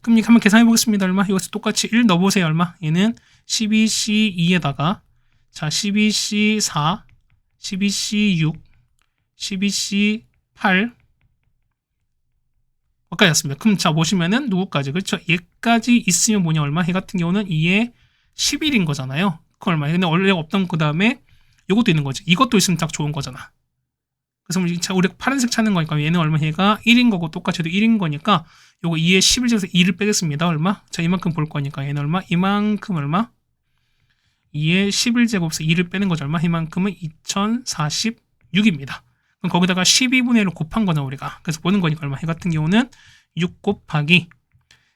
그럼 이거 한번 계산해 보겠습니다. 얼마? 이것을 똑같이 1 넣어보세요. 얼마? 얘는 12C2에다가 자, 12C4, 12C6, 12C8 까지 왔습니다. 그럼 자 보시면은 누구까지? 그렇죠? 얘까지 있으면 뭐냐? 얼마? 얘 같은 경우는 2에 11인 거잖아요. 그 얼마? 근데 원래 없던 그 다음에 이것도 있는 거지. 이것도 있으면 딱 좋은 거잖아. 그래서 우리 파란색 찾는 거니까 얘는 얼마? 얘가 1인 거고 똑같이 해도 1인 거니까 요거 2에 11 중에서 2를 빼겠습니다. 얼마? 자 이만큼 볼 거니까 얘는 얼마? 이만큼 얼마? 2에 11제곱에서 2를 빼는 거죠. 얼마? 이만큼은 2046입니다. 그럼 거기다가 12분의 1을 곱한 거나 우리가. 그래서 보는 거니까 얼마? 얘 같은 경우는 6 곱하기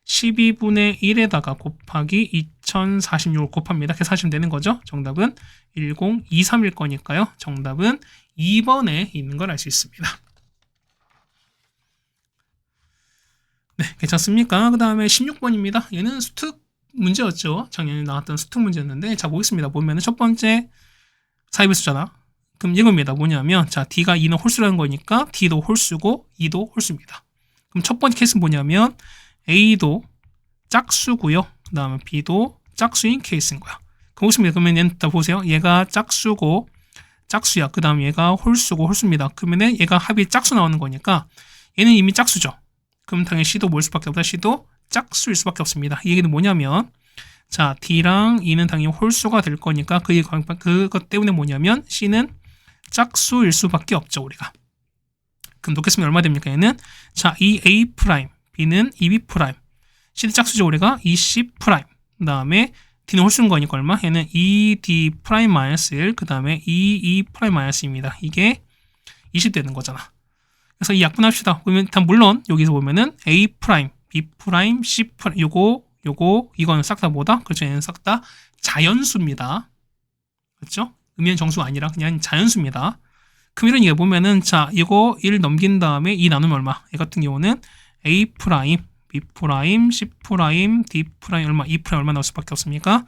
12분의 1에다가 곱하기 2046을 곱합니다. 그래서 하시면 되는 거죠. 정답은 1023일 거니까요. 정답은 2번에 있는 걸 알 수 있습니다. 네, 괜찮습니까? 그 다음에 16번입니다. 얘는 수특 문제였죠. 작년에 나왔던 수특 문제였는데 자 보겠습니다. 보면은 첫 번째 사입의 수잖아. 그럼 이겁니다. 뭐냐면 자 D가 2는 홀수라는 거니까 D도 홀수고 2도 홀수입니다. 그럼 첫 번째 케이스는 뭐냐면 A도 짝수고요. 그 다음에 B도 짝수인 케이스인 거야. 그럼 보겠습니다. 그러면 얘는 다 보세요. 얘가 짝수고 짝수야. 그 다음 얘가 홀수고 홀수입니다. 그러면 얘가 합이 짝수 나오는 거니까 얘는 이미 짝수죠. 그럼 당연히 C도 뭘 수밖에 없다. C도 짝수일 수밖에 없습니다. 이 얘기는 뭐냐면 자 D랑 E는 당연히 홀수가 될 거니까 그것 때문에 뭐냐면 C는 짝수일 수밖에 없죠. 우리가. 그럼 놓겠으면 얼마 됩니까? 얘는 자 이 A 프라임 B는 2B 프라임 C도 짝수죠. 우리가 2C 프라임 그 다음에 D는 홀수인 거니까 얼마? 얘는 2D 프라임 마이너스 1 그 다음에 2E 프라임 마이너스 2입니다. 이게 20 되는 거잖아. 그래서 이 약분합시다. 그러면 일단 물론 여기서 보면은 A 프라임, B 프라임, C 프라임 이거는 싹 다 뭐다? 그렇죠. 얘는 싹 다 자연수입니다. 그렇죠? 음연 정수가 아니라 그냥 자연수입니다. 그럼 이런 얘기 보면은 자 이거 1 넘긴 다음에 2 나누면 얼마? 얘 같은 경우는 A 프라임, B 프라임, C 프라임, D 프라임 얼마? 2 프라임 얼마 나올 수밖에 없습니까?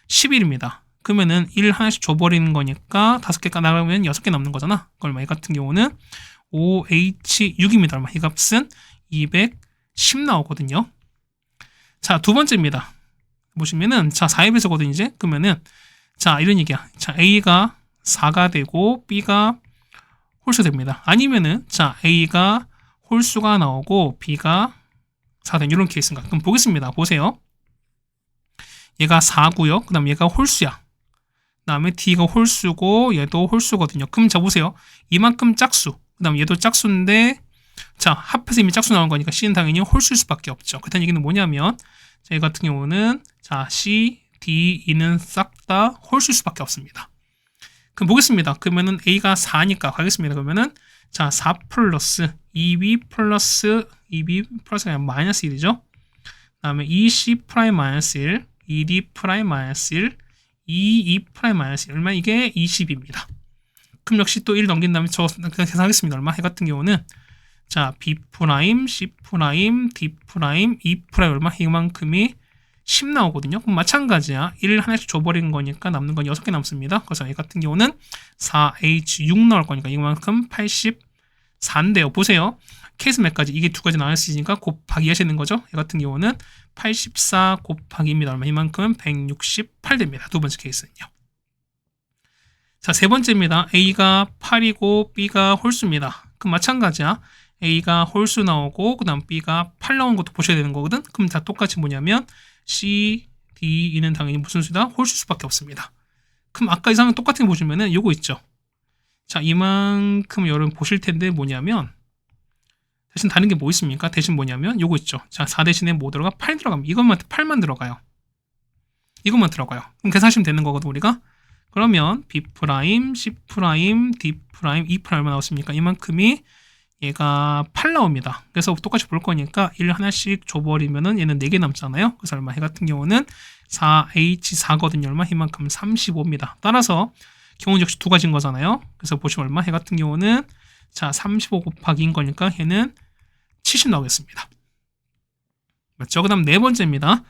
11입니다. 그러면은 1 하나씩 줘버리는 거니까 5개가 나가면 6개 남는 거잖아. 그 얼마? 얘 같은 경우는 OH6입니다. 얼마? 이 값은 210 나오거든요. 자, 두 번째입니다. 보시면은 자 4의 배수거든요. 이제 그러면은 자 이런 얘기야. 자 A가 4가 되고 B가 홀수 됩니다. 아니면은 자 A가 홀수가 나오고 B가 4 된 이런 케이스인가. 그럼 보겠습니다. 보세요. 얘가 4고요. 그 다음 얘가 홀수야. 그 다음에 D가 홀수고 얘도 홀수거든요. 그럼 자 보세요. 이만큼 짝수. 그 다음 얘도 짝수인데 자 합해서 이미 짝수 나온 거니까 C는 당연히 홀수일 수밖에 없죠. 그렇다는 얘기는 뭐냐면 자, 얘 같은 경우는 자 C, D, E는 싹 다 홀수일 수밖에 없습니다. 그럼 보겠습니다. 그러면은 A가 4니까 가겠습니다. 그러면은 자 4 플러스 2B 플러스 2B 플러스가 아니라 마이너스 1이죠. 그 다음에 2C 프라임 마이너스 1, 2D 프라임 마이너스 1, 2E 프라임 마이너스 1 얼마? 이게 20입니다. 그럼 역시 또 1 넘긴 다음에 저 그냥 계산하겠습니다. 얼마? 얘 같은 경우는 자 B 프라임, C 프라임, D 프라임, E 프라임 얼마? 이만큼이 10 나오거든요. 그럼 마찬가지야. 1 하나씩 줘버린 거니까 남는 건 6개 남습니다. 그래서 얘 같은 경우는 4H6 나올 거니까 이만큼 84인데요. 보세요. 케이스 몇 가지? 이게 두 가지 나올 수 있으니까 곱하기 하시는 거죠. 얘 같은 경우는 84 곱하기입니다. 얼마? 이만큼은 168 됩니다. 두 번째 케이스는요. 자, 세 번째입니다. A가 8이고 B가 홀수입니다. 그럼 마찬가지야. A가 홀수 나오고 그 다음 B가 8 나온 것도 보셔야 되는 거거든. 그럼 다 똑같이 뭐냐면 C, D, E는 당연히 무슨 수다? 홀수 수밖에 없습니다. 그럼 아까 이상은 똑같은 거 보시면은 요거 있죠. 자, 이만큼 여러분 보실 텐데 뭐냐면 대신 다른 게 뭐 있습니까? 대신 뭐냐면 요거 있죠. 자, 4 대신에 뭐 들어가? 8 들어갑니다. 이것만 8만 들어가요. 이것만 들어가요. 그럼 계산하시면 되는 거거든 우리가. 그러면 B 프라임, C 프라임, D 프라임, E 프라임 얼마 나왔습니까? 이만큼이 얘가 8 나옵니다. 그래서 똑같이 볼 거니까 1 하나씩 줘버리면은 얘는 4개 남잖아요. 그래서 얼마? 얘 같은 경우는 4H4거든요. 얼마? 이만큼 35입니다. 따라서 경우는 역시 두 가지인 거잖아요. 그래서 보시면 얼마? 얘 같은 경우는 자 35 곱하기인 거니까 얘는 70 나오겠습니다. 맞죠? 그 다음 네 번째입니다.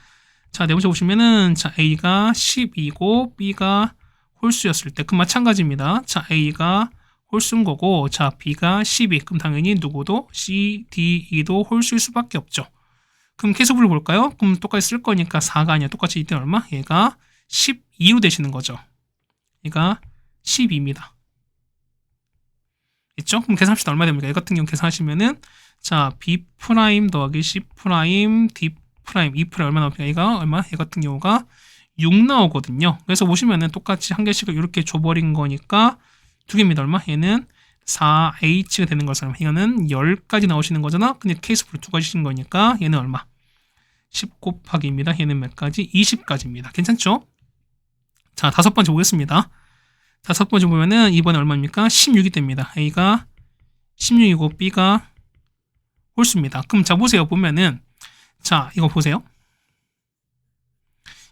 자, 네 번째 보시면은, 자, A가 10이고, B가 홀수였을 때, 그럼 마찬가지입니다. 자, A가 홀수인 거고, 자, B가 12. 그럼 당연히 누구도 C, D, E도 홀수일 수밖에 없죠. 그럼 계속을 볼까요? 그럼 똑같이 쓸 거니까 4가 아니야. 똑같이 이때 얼마? 얘가 12로 되시는 거죠. 얘가 12입니다. 있죠? 그럼 계산합시다. 얼마 됩니까? 얘 같은 경우 계산하시면은, 자, B' 더하기 C', D', E' 얼마 나옵니까? 얘가 얼마? 얘 같은 경우가 6 나오거든요. 그래서 보시면은 똑같이 한 개씩을 이렇게 줘버린 거니까 두 개입니다. 얼마? 얘는 4H가 되는 것처럼 이거는 10까지 나오시는 거잖아. 근데 케이스풀 두 가지신 거니까 얘는 얼마? 10 곱하기입니다. 얘는 몇 가지? 20까지입니다. 괜찮죠? 자, 다섯 번째 보겠습니다. 다섯 번째 보면은 이번에 얼마입니까? 16이 됩니다. A가 16이고 B가 홀수입니다. 그럼 자 보세요. 보면은 자 이거 보세요.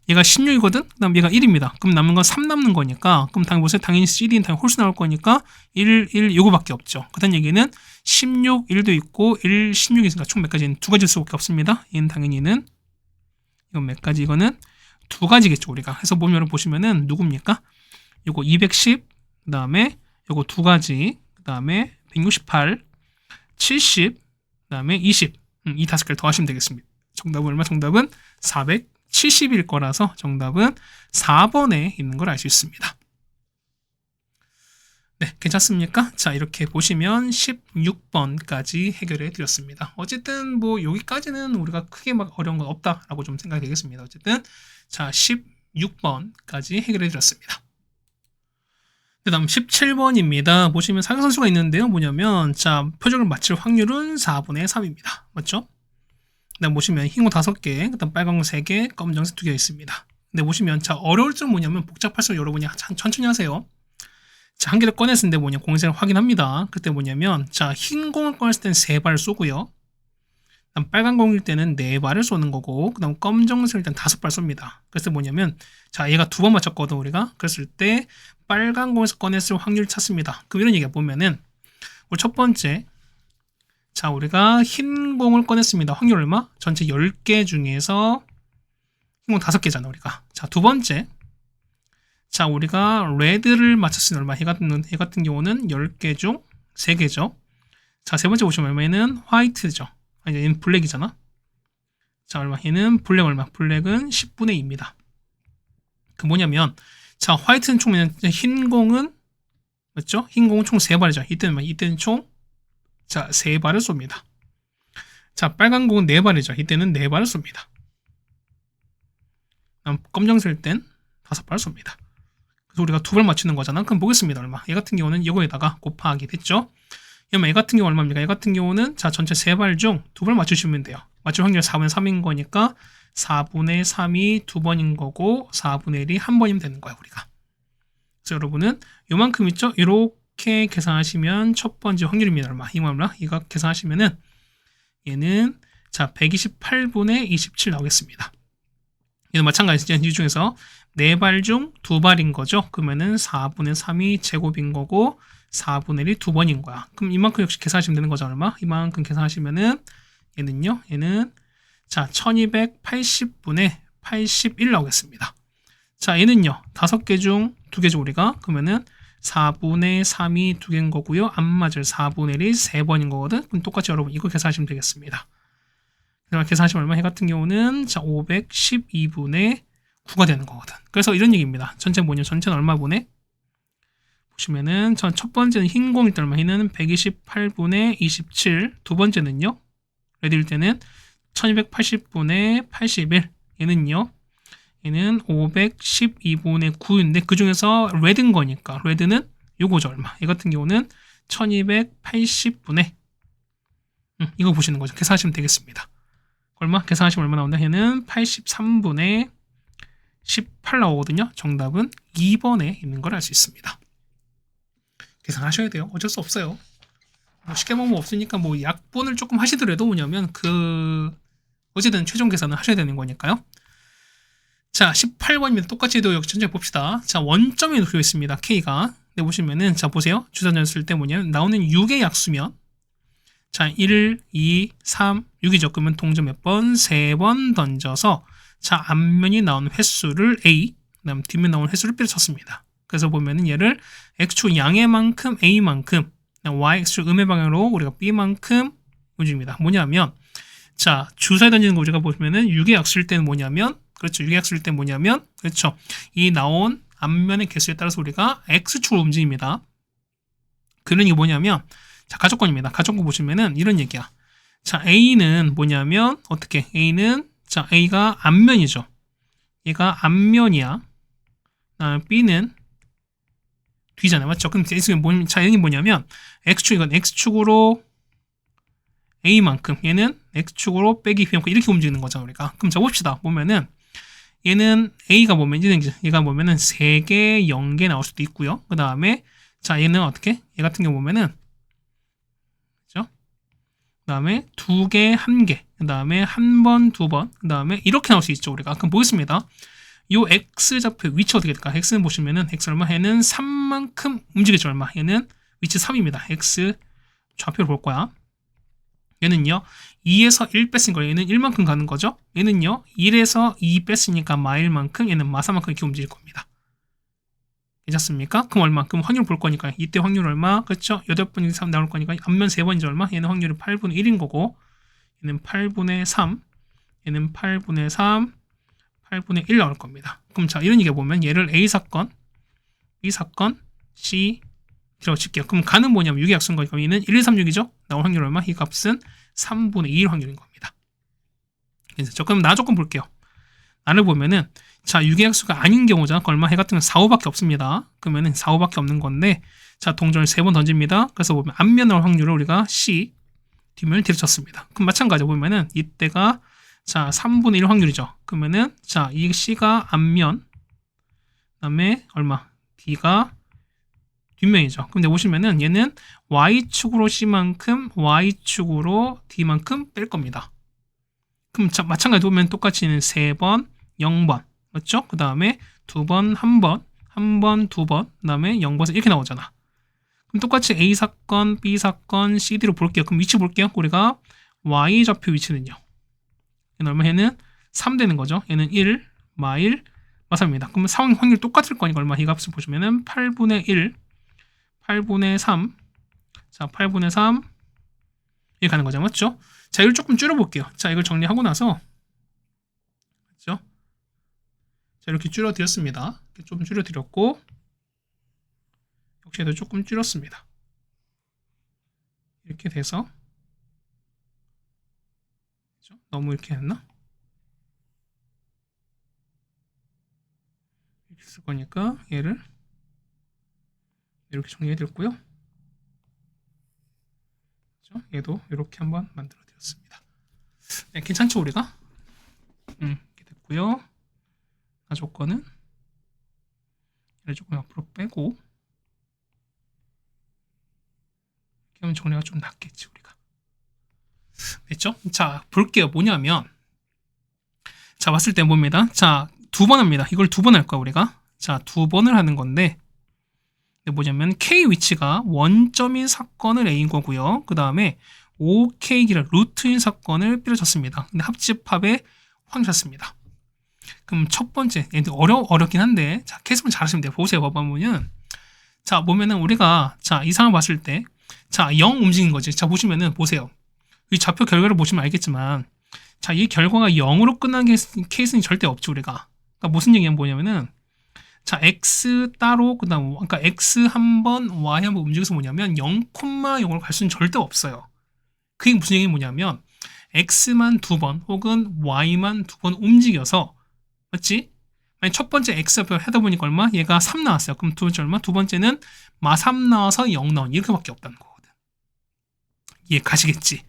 얘가 16이거든? 그 다음 얘가 1입니다. 그럼 남는 건 3 남는 거니까 그럼 당연히 보세요. 당연히 CD는 당연히 홀수 나올 거니까 1, 1 요거밖에 없죠. 그다음 얘기는 16, 1도 있고 1, 16이 있으니까 총 몇 가지는 두 가지일 수밖에 없습니다. 얘는 당연히는 이건 몇 가지? 이거는 두 가지겠죠. 우리가 해서 보시면은 누굽니까? 요거 210, 그 다음에 요거 두 가지, 그 다음에 168, 70, 그 다음에 20. 이 다섯 개를 더하시면 되겠습니다. 정답은 얼마? 정답은 470일 거라서 정답은 4번에 있는 걸 알 수 있습니다. 네, 괜찮습니까? 자, 이렇게 보시면 16번까지 해결해 드렸습니다. 어쨌든 뭐 여기까지는 우리가 크게 막 어려운 건 없다라고 좀 생각이 되겠습니다. 어쨌든 자, 16번까지 해결해 드렸습니다. 그 다음 17번입니다. 보시면 사각선수가 있는데요. 뭐냐면 자, 표적을 맞힐 확률은 4분의 3입니다. 맞죠? 그 다음 보시면 흰 거 5개, 그 다음 빨간 거 3개, 검정색 2개 있습니다. 근데 보시면 자, 어려울 점 뭐냐면 복잡할수록 여러분이 천천히 하세요. 자, 한 개를 꺼냈을 때 뭐냐 공세를 확인합니다. 그때 뭐냐면 자, 흰 공을 꺼냈을 때는 3발을 쏘고요. 그다음 빨간 공일 때는 4발을 쏘는 거고, 그다음 검정색일 때는 5발 쏩니다. 그래서 뭐냐면 자, 얘가 2번 맞췄거든 우리가. 그랬을 때 빨간 공에서 꺼냈을 확률을 찾습니다. 그럼 이런 얘기가 보면은 우리 첫 번째 자, 우리가 흰 공을 꺼냈습니다. 확률 얼마? 전체 10개 중에서 흰 공 5개잖아 우리가. 자, 두 번째 자, 우리가 레드를 맞췄으면 얼마? 얘 같은 경우는 10개 중 3개죠. 자, 세 번째 보시면 얼마에는 화이트죠. 아니, 얘는 블랙이잖아. 자, 얼마? 얘는 블랙 얼마? 블랙은 10분의 2입니다. 그 뭐냐면, 자, 화이트는 총, 흰 공은, 맞죠? 흰 공은 총 3발이죠. 이때는 총, 자, 3발을 쏩니다. 자, 빨간 공은 4발이죠. 이때는 4발을 쏩니다. 검정색일 땐 5발을 쏩니다. 그래서 우리가 2발 맞추는 거잖아. 그럼 보겠습니다. 얼마? 얘 같은 경우는 이거에다가 곱하기 됐죠? 그러면 얘 같은 경우 얼마입니까? 얘 같은 경우는 자, 전체 3발 중 2발 맞추시면 돼요. 맞출 확률 4분의 3인 거니까 4분의 3이 2번인 거고 4분의 1이 1번이면 되는 거야, 우리가. 그래서 여러분은 요만큼 있죠? 이렇게 계산하시면 첫 번째 확률입니다. 얼마? 이거 계산하시면은 얘는 자, 128분의 27 나오겠습니다. 얘는 마찬가지죠. 이 중에서 4발 중 2발인 거죠. 그러면은 4분의 3이 제곱인 거고 4분의 1이 2번인 거야. 그럼 이만큼 역시 계산하시면 되는 거죠. 얼마? 이만큼 계산하시면은 얘는 자, 1280분의 81 나오겠습니다. 자, 얘는요. 5개 중 2개죠, 우리가. 그러면은 4분의 3이 2개인 거고요. 안 맞을 4분의 1이 3번인 거거든. 그럼 똑같이 여러분 이거 계산하시면 되겠습니다. 계산하시면 얼마? 해 같은 경우는 자, 512분의 9가 되는 거거든. 그래서 이런 얘기입니다. 전체 뭐냐? 전체는 얼마 분의? 보시면은 첫 번째는 흰 공일 때 얼마? 얘는 128분의 27. 두 번째는요. 레드일 때는 1280분의 81. 얘는요. 얘는 512분의 9인데 그 중에서 레드인 거니까 레드는 요거죠. 얼마? 얘 같은 경우는 1280분의 이거 보시는 거죠. 계산하시면 되겠습니다. 얼마? 계산하시면 얼마 나온다? 얘는 83분의 18 나오거든요. 정답은 2번에 있는 걸 알 수 있습니다. 계산하셔야 돼요. 어쩔 수 없어요. 뭐 쉽게 보면 없으니까 뭐 약분을 조금 하시더라도 뭐냐면 어쨌든 최종 계산을 하셔야 되는 거니까요. 자, 18번입니다. 똑같이도 여기 전체 봅시다. 자, 원점이 놓여 있습니다. K가. 네, 보시면은 자, 보세요. 주사전 쓸 때 뭐냐면 나오는 6의 약수면 자, 1, 2, 3, 6이죠. 그러면 동점 몇 번? 3번 던져서 자, 앞면이 나온 횟수를 A, 그다음 뒷면 나온 횟수를 B로 쳤습니다. 그래서 보면은 얘를 X축 양의 만큼 A만큼, Y축 음의 방향으로 우리가 B만큼 움직입니다. 뭐냐면, 자, 주사에 던지는 거 우리가 보면은 6의 약수일 때는 뭐냐면, 그렇죠. 6의 약수일 때는 뭐냐면, 그렇죠. 이 나온 앞면의 개수에 따라서 우리가 X축으로 움직입니다. 그런 게 뭐냐면, 자, 가족권입니다. 가족권 보시면은 이런 얘기야. 자, A는 뭐냐면, 어떻게? A는, 자, A가 앞면이죠. 얘가 앞면이야. B는 뒤잖아요. 맞죠? 그럼 자, 얘는 뭐냐면, X축, 이건 X축으로 A만큼, 얘는 X축으로 빼기 B만큼 이렇게 움직이는 거잖아, 우리가. 그럼 자, 봅시다. 보면은, 얘는 A가 보면, 얘가 보면은 3개, 0개 나올 수도 있고요. 그 다음에, 자, 얘는 어떻게? 얘 같은 경우 보면은, 그죠? 그 다음에 2개, 1개. 그 다음에 1번, 2번. 그 다음에 이렇게 나올 수 있죠, 우리가. 그럼 보겠습니다. 요 X좌표의 위치 어떻게 될까? X는 보시면은, X 얼마? 얘는 3만큼 움직이죠, 얼마? 얘는 위치 3입니다. X 좌표를 볼 거야. 얘는요, 2에서 1 뺐으니까 얘는 1만큼 가는 거죠. 얘는요, 1에서 2 뺐으니까 마일만큼, 얘는 마사만큼 이렇게 움직일 겁니다. 괜찮습니까? 그럼 얼마? 그럼 확률 볼 거니까 이때 확률 얼마? 그렇죠? 8번 이상 나올 거니까 앞면 3번이죠 얼마? 얘는 확률이 8분의 1인 거고 얘는 8분의 3 얘는 8분의 3 8분의 1 나올 겁니다. 그럼 자, 이런 얘기 보면 얘를 A사건 B사건 C 라고 칠게요. 그럼 가는 뭐냐면 6의 약수인 거니까 얘는 1, 2, 3, 6이죠? 나올 확률 얼마? 이 값은 3분의 2일 확률인 겁니다. 괜찮죠? 그럼 나 조건 볼게요. 나를 보면은 자, 6의 약수가 아닌 경우잖아. 얼마? 해 같은 건 4, 5밖에 없습니다. 그러면은 4, 5밖에 없는 건데 자, 동전을 3번 던집니다. 그래서 보면 앞면 나올 확률을 우리가 C, 뒷면을 뒤로 쳤습니다. 그럼 마찬가지로 보면은 이때가 자, 3분의 1 확률이죠. 그러면은 자, 이 C가 앞면 그다음에 얼마? D가 뒷면이죠. 근데 보시면은 얘는 Y축으로 C만큼 Y축으로 D만큼 뺄 겁니다. 그럼 자, 마찬가지로 보면 똑같이 3번, 0번 맞죠? 그 다음에 2번, 1번, 1번, 2번 그 다음에 0번에서 이렇게 나오잖아. 그럼 똑같이 A사건, B사건, CD로 볼게요. 그럼 위치 볼게요. 우리가 Y좌표 위치는요. 얘는 얼마? 얘는 3 되는 거죠. 얘는 1, 마일, 마삼입니다. 그러면 상황 확률 똑같을 거니까 얼마? 이 값을 보시면은 8분의 1, 8분의 3, 자, 8분의 3 이렇게 가는 거죠. 맞죠? 자, 이걸 조금 줄여볼게요. 자, 이걸 정리하고 나서 그렇죠? 자, 이렇게 줄여드렸습니다. 이렇게 좀 줄여드렸고 역시 얘도 조금 줄였습니다. 이렇게 돼서 그렇죠? 너무 이렇게 했나? 이렇게 쓸 거니까 얘를 이렇게 정리해드렸고요. 그렇죠? 얘도 이렇게 한번 만들어드렸습니다. 네, 괜찮죠 우리가? 이렇게 됐고요. 나 조건은 얘를 조금 앞으로 빼고 이렇게 하면 정리가 좀 낫겠지 우리가. 됐죠? 자, 볼게요. 뭐냐면 자, 봤을 때 봅니다. 자, 2번 합니다. 이걸 2번 할 거야 우리가. 자, 2번을 하는 건데 뭐냐면 K 위치가 원점인 사건을 A인 거고요. 그 다음에 OK기를 루트인 사건을 B로 쳤습니다. 근데 합집합에 확률 쳤습니다. 그럼 첫 번째, 어렵긴 한데, 자, 케이스만 잘하시면 돼요. 보세요. 봐보면, 자, 보면은 우리가, 자, 이 상황을 봤을 때, 자, 0 움직인 거지. 자, 보시면은, 보세요. 이 좌표 결과를 보시면 알겠지만, 자, 이 결과가 0으로 끝난 케이스는 절대 없죠, 우리가. 그러니까 무슨 얘기는 뭐냐면은, 자, X 따로, 그 다음, 그러니까 X 한 번, Y 한 번 움직여서 뭐냐면, 0,0으로 갈 수는 절대 없어요. 그게 무슨 얘기는 뭐냐면, X만 2번, 혹은 Y만 2번 움직여서, 맞지? 만약 첫 번째 X표 하다 보니까 얼마? 얘가 3 나왔어요. 그럼 두 번째 얼마? 두 번째는 마 3 나와서 0 나온 이렇게밖에 없다는 거거든. 이해 가시겠지?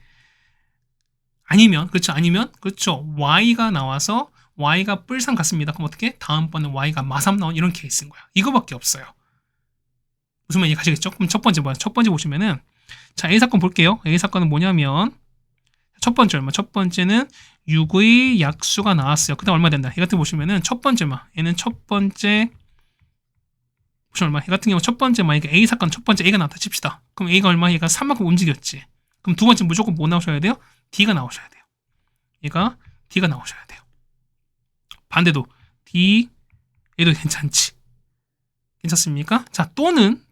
아니면 그렇죠? 아니면 그렇죠? Y가 나와서 Y가 뿔상 같습니다. 그럼 어떻게? 다음번에 Y가 마 3 나온 이런 케이스인 거야. 이거밖에 없어요. 무슨 말인지 가시겠죠? 그럼 첫 번째 뭐야? 첫 번째 보시면은 자, A 사건 볼게요. A 사건은 뭐냐면 첫 번째 얼마? 첫 번째는 6의 약수가 나왔어요. 그 다음 얼마 된다? 이 같은 거 보시면은 첫 번째 마. 얘는 첫 번째 보시면 얼마? 이 같은 경우 첫 번째 마. 이게 A 사건 첫 번째 A가 나왔다 칩시다. 그럼 A가 얼마? 얘가 3만큼 움직였지. 그럼 두 번째 무조건 뭐 나오셔야 돼요? D가 나오셔야 돼요. 얘가 D가 나오셔야 돼요. 반대도 D 얘도 괜찮지. 괜찮습니까? 자, 또는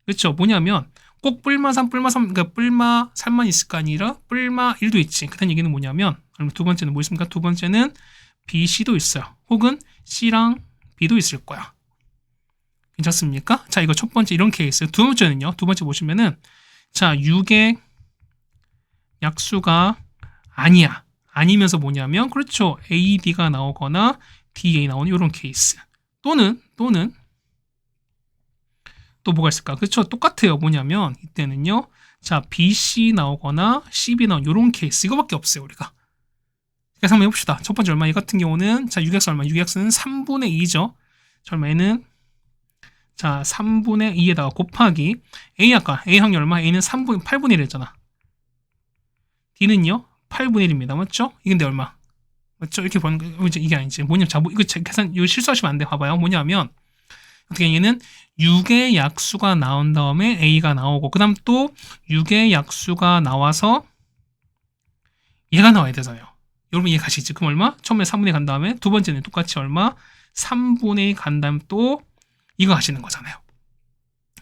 그렇죠. 뭐냐면 꼭 뿔마 3, 그러니까 뿔마 3만 있을 거 아니라 뿔마 1도 있지. 그런 얘기는 뭐냐면 두 번째는 뭐 있습니까? 두 번째는 B, C도 있어요. 혹은 C랑 B도 있을 거야. 괜찮습니까? 자, 이거 첫 번째 이런 케이스. 두 번째는요. 두 번째 보시면은 자, 6의 약수가 아니야. 아니면서 뭐냐면 그렇죠. A, D가 나오거나 D, A 나오는 이런 케이스. 또는 또 뭐가 있을까? 그렇죠. 똑같아요. 뭐냐면 이때는요. 자, B, C 나오거나 C, B 나오는 이런 케이스. 이거밖에 없어요. 우리가. 그래서 한번 해봅시다. 첫 번째 얼마? 이 같은 경우는 자, 6x 얼마? 6x는 3분의 2죠. 얼마에는 자, 3분의 2에다가 곱하기 A 아까 A 확률 얼마? A는 8분의 1 했잖아. D는요? 8분의 1입니다. 맞죠? 이게 근데 얼마? 맞죠? 이렇게 보는 거 이게 아니지. 뭐냐면 자, 이거 계산 이거 실수하시면 안 돼. 봐봐요. 뭐냐면 어떻게 얘는 6의 약수가 나온 다음에 A가 나오고 그다음 또 6의 약수가 나와서 얘가 나와야 되잖아요. 여러분 이해 가시지? 그럼 얼마? 처음에 3분의 1 간 다음에 두 번째는 똑같이 얼마? 3분의 1 간 다음 또 이거 하시는 거잖아요.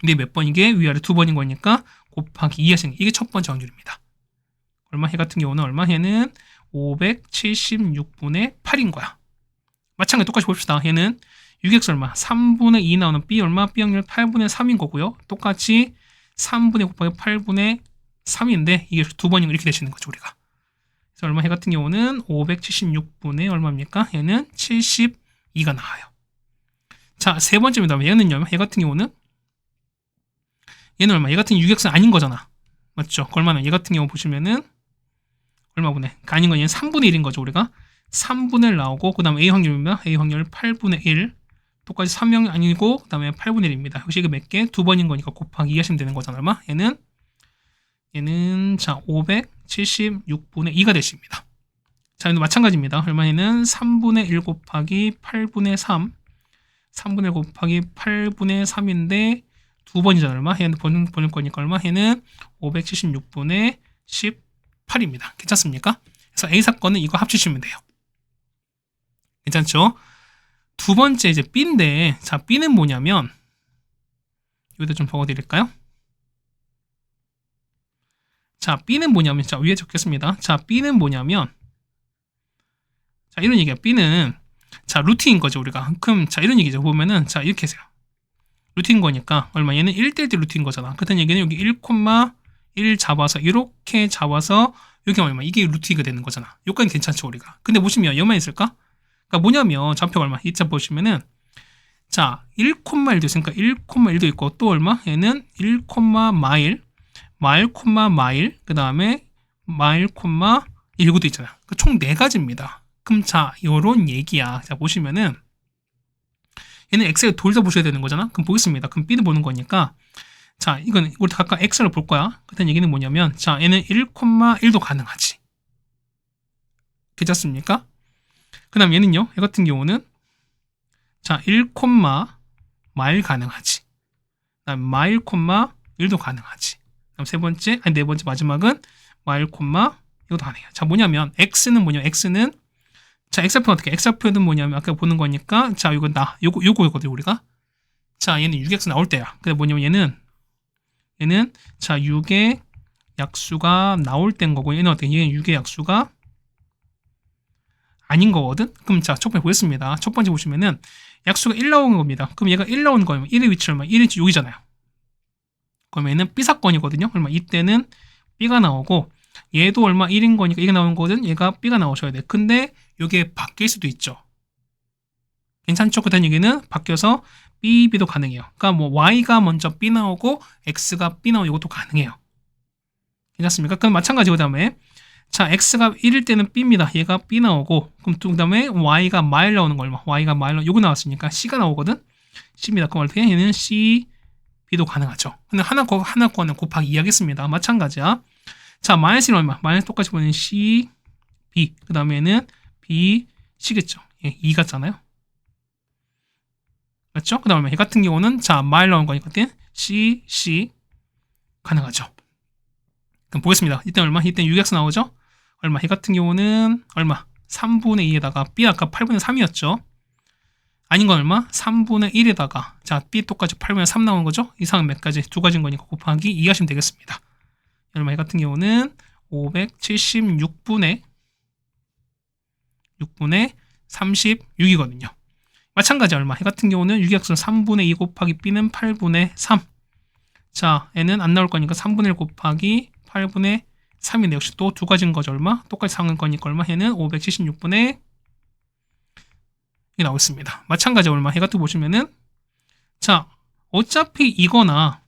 근데 몇 번 이게 위아래 두 번인 거니까 곱하기 2 하시는 게 이게 첫 번째 확률입니다. 얼마? 해 같은 경우는 얼마? 해는 576분의 8인 거야. 마찬가지 똑같이 봅시다. 얘는 6x 얼마? 3분의 2 나오는 B 얼마? B 확률 8분의 3인 거고요. 똑같이 3분의 곱하기 8분의 3인데 이게 두 번인 거 이렇게 되시는 거죠. 우리가. 그래서 얼마? 해 같은 경우는 576분의 얼마입니까? 얘는 72가 나와요. 자, 세 번째입니다. 얘는요. 얘 같은 경우는 얘는 얼마? 얘 같은 6x 아닌 거잖아. 맞죠? 얼마나? 얘 같은 경우 보시면은 얼마분의? 아닌 건 얘는 3분의 1인 거죠. 우리가 3분의 1 나오고 그 다음에 A 확률입니다. A 확률 8분의 1 똑같이 3명 아니고 그 다음에 8분의 1입니다. 역시 이게 몇 개? 두 번인 거니까 곱하기 2 하시면 되는 거잖아. 얼마? 얘는 자 576분의 2가 되십니다. 자, 얘도 마찬가지입니다. 얼마에는 3분의 1 곱하기 8분의 3 3분의 1 곱하기 8분의 3인데 두 번이잖아. 얼마? 얘는 보낼 거니까 얼마? 얘는 576분의 18입니다. 괜찮습니까? 그래서 A 사건은 이거 합치시면 돼요. 괜찮죠? 두 번째 이제 B인데 자, B는 뭐냐면 여기다 좀 적어드릴까요? 자, B는 뭐냐면 자, 위에 적겠습니다. 자, B는 뭐냐면 자, 이런 얘기야. B는 자, 루트인 거죠, 우리가. 그럼 자, 이런 얘기죠. 보면은 자, 이렇게 해서요. 루트인 거니까 얼마? 얘는 1대1 루트인 거잖아. 그렇다는 얘기는 여기 1,1 잡아서 이렇게 잡아서 여기 얼마? 이게 루트가 되는 거잖아. 여기까지 괜찮죠, 우리가. 근데 보시면 여기만 있을까? 그러니까 뭐냐면 좌표가 얼마? 이자 보시면은 자, 1,1도 있으니까 1,1도 있고 또 얼마? 얘는 1, 마일, 마일, 그 다음에 마일, 1구도 있잖아. 총 4가지입니다. 그럼 자, 요런 얘기야. 자, 보시면은 얘는 엑셀 돌려 보셔야 되는 거잖아. 그럼 보겠습니다. 그럼 B는 보는 거니까 자, 이건 우리 각각 엑셀을 볼 거야. 그다음 얘기는 뭐냐면 자, 얘는 1,1도 가능하지. 괜찮습니까? 그 다음 얘는요. 얘 같은 경우는 자, 1, 마일 가능하지. 그다음 마일, 1도 가능하지. 그다음 세 번째, 아니 네 번째 마지막은 마일, 이것도 가능해요. 자, 뭐냐면 x는 뭐냐? x는 자, x좌표 어떻게? x좌표는 뭐냐면 아까 보는 거니까 자, 이건 요거거든 우리가. 자, 얘는 6x 나올 때야. 근데 뭐냐면 얘는 자, 6의 약수가 나올 때인 거고 얘는 어떻게? 얘는 6의 약수가 아닌 거거든? 그럼 자, 첫 번째 보겠습니다. 첫 번째 보시면은 약수가 1 나오는 겁니다. 그럼 얘가 1 나오는 거면 1의 위치 얼마? 1의 위치 여기잖아요. 그러면 얘는 B 사건이거든요. 얼마? 이때는 B가 나오고 얘도 얼마? 1인 거니까 이게 나오는 거거든. 얘가 B가 나오셔야 돼. 근데 이게 바뀔 수도 있죠. 괜찮죠? 그다음 얘기는 바뀌어서 B, B도 가능해요. 그러니까 뭐 Y가 먼저 B 나오고 X가 B 나오고 이것도 가능해요. 괜찮습니까? 그럼 마찬가지 그다음에 자, X가 1일 때는 B입니다. 얘가 B 나오고 그럼 그 다음에 Y가 마일 나오는 거 얼마? Y가 마일 요거 나왔으니까 C가 나오거든. C입니다. 그럼 어떻게 얘는 C, B도 가능하죠. 근데 하나 거는 곱하기 2 하겠습니다. 마찬가지야. 자, 마이너스는 얼마? 마이너스 똑같이 보면 C, B. 그 다음에는 B, C겠죠. 예, 2 같잖아요. 맞죠? 그 다음에 얘 같은 경우는 자, 마일 나온 거니까 C 가능하죠. 그럼 보겠습니다. 이때 얼마? 이때 6x 나오죠? 얼마? 얘 같은 경우는 얼마? 3분의 2에다가 B 아까 8분의 3이었죠. 아닌 건 얼마? 3분의 1에다가 자 B 똑같이 8분의 3 나오는 거죠. 이상은 몇 가지? 두 가지인 거니까 곱하기 2 하시면 되겠습니다. 얼마? 이 같은 경우는 576분의 36이거든요. 마찬가지 얼마? 이 같은 경우는 유기약수는 3분의 2 곱하기 B는 8분의 3. 자, N은 안 나올 거니까 3분의 1 곱하기 8분의 3인데 역시 또 두 가지인 거죠. 얼마? 똑같이 상은 거니까 얼마? 얘는 576분의 이 나오겠습니다. 마찬가지 얼마? 이 같은 거 보시면은 자, 어차피 이거나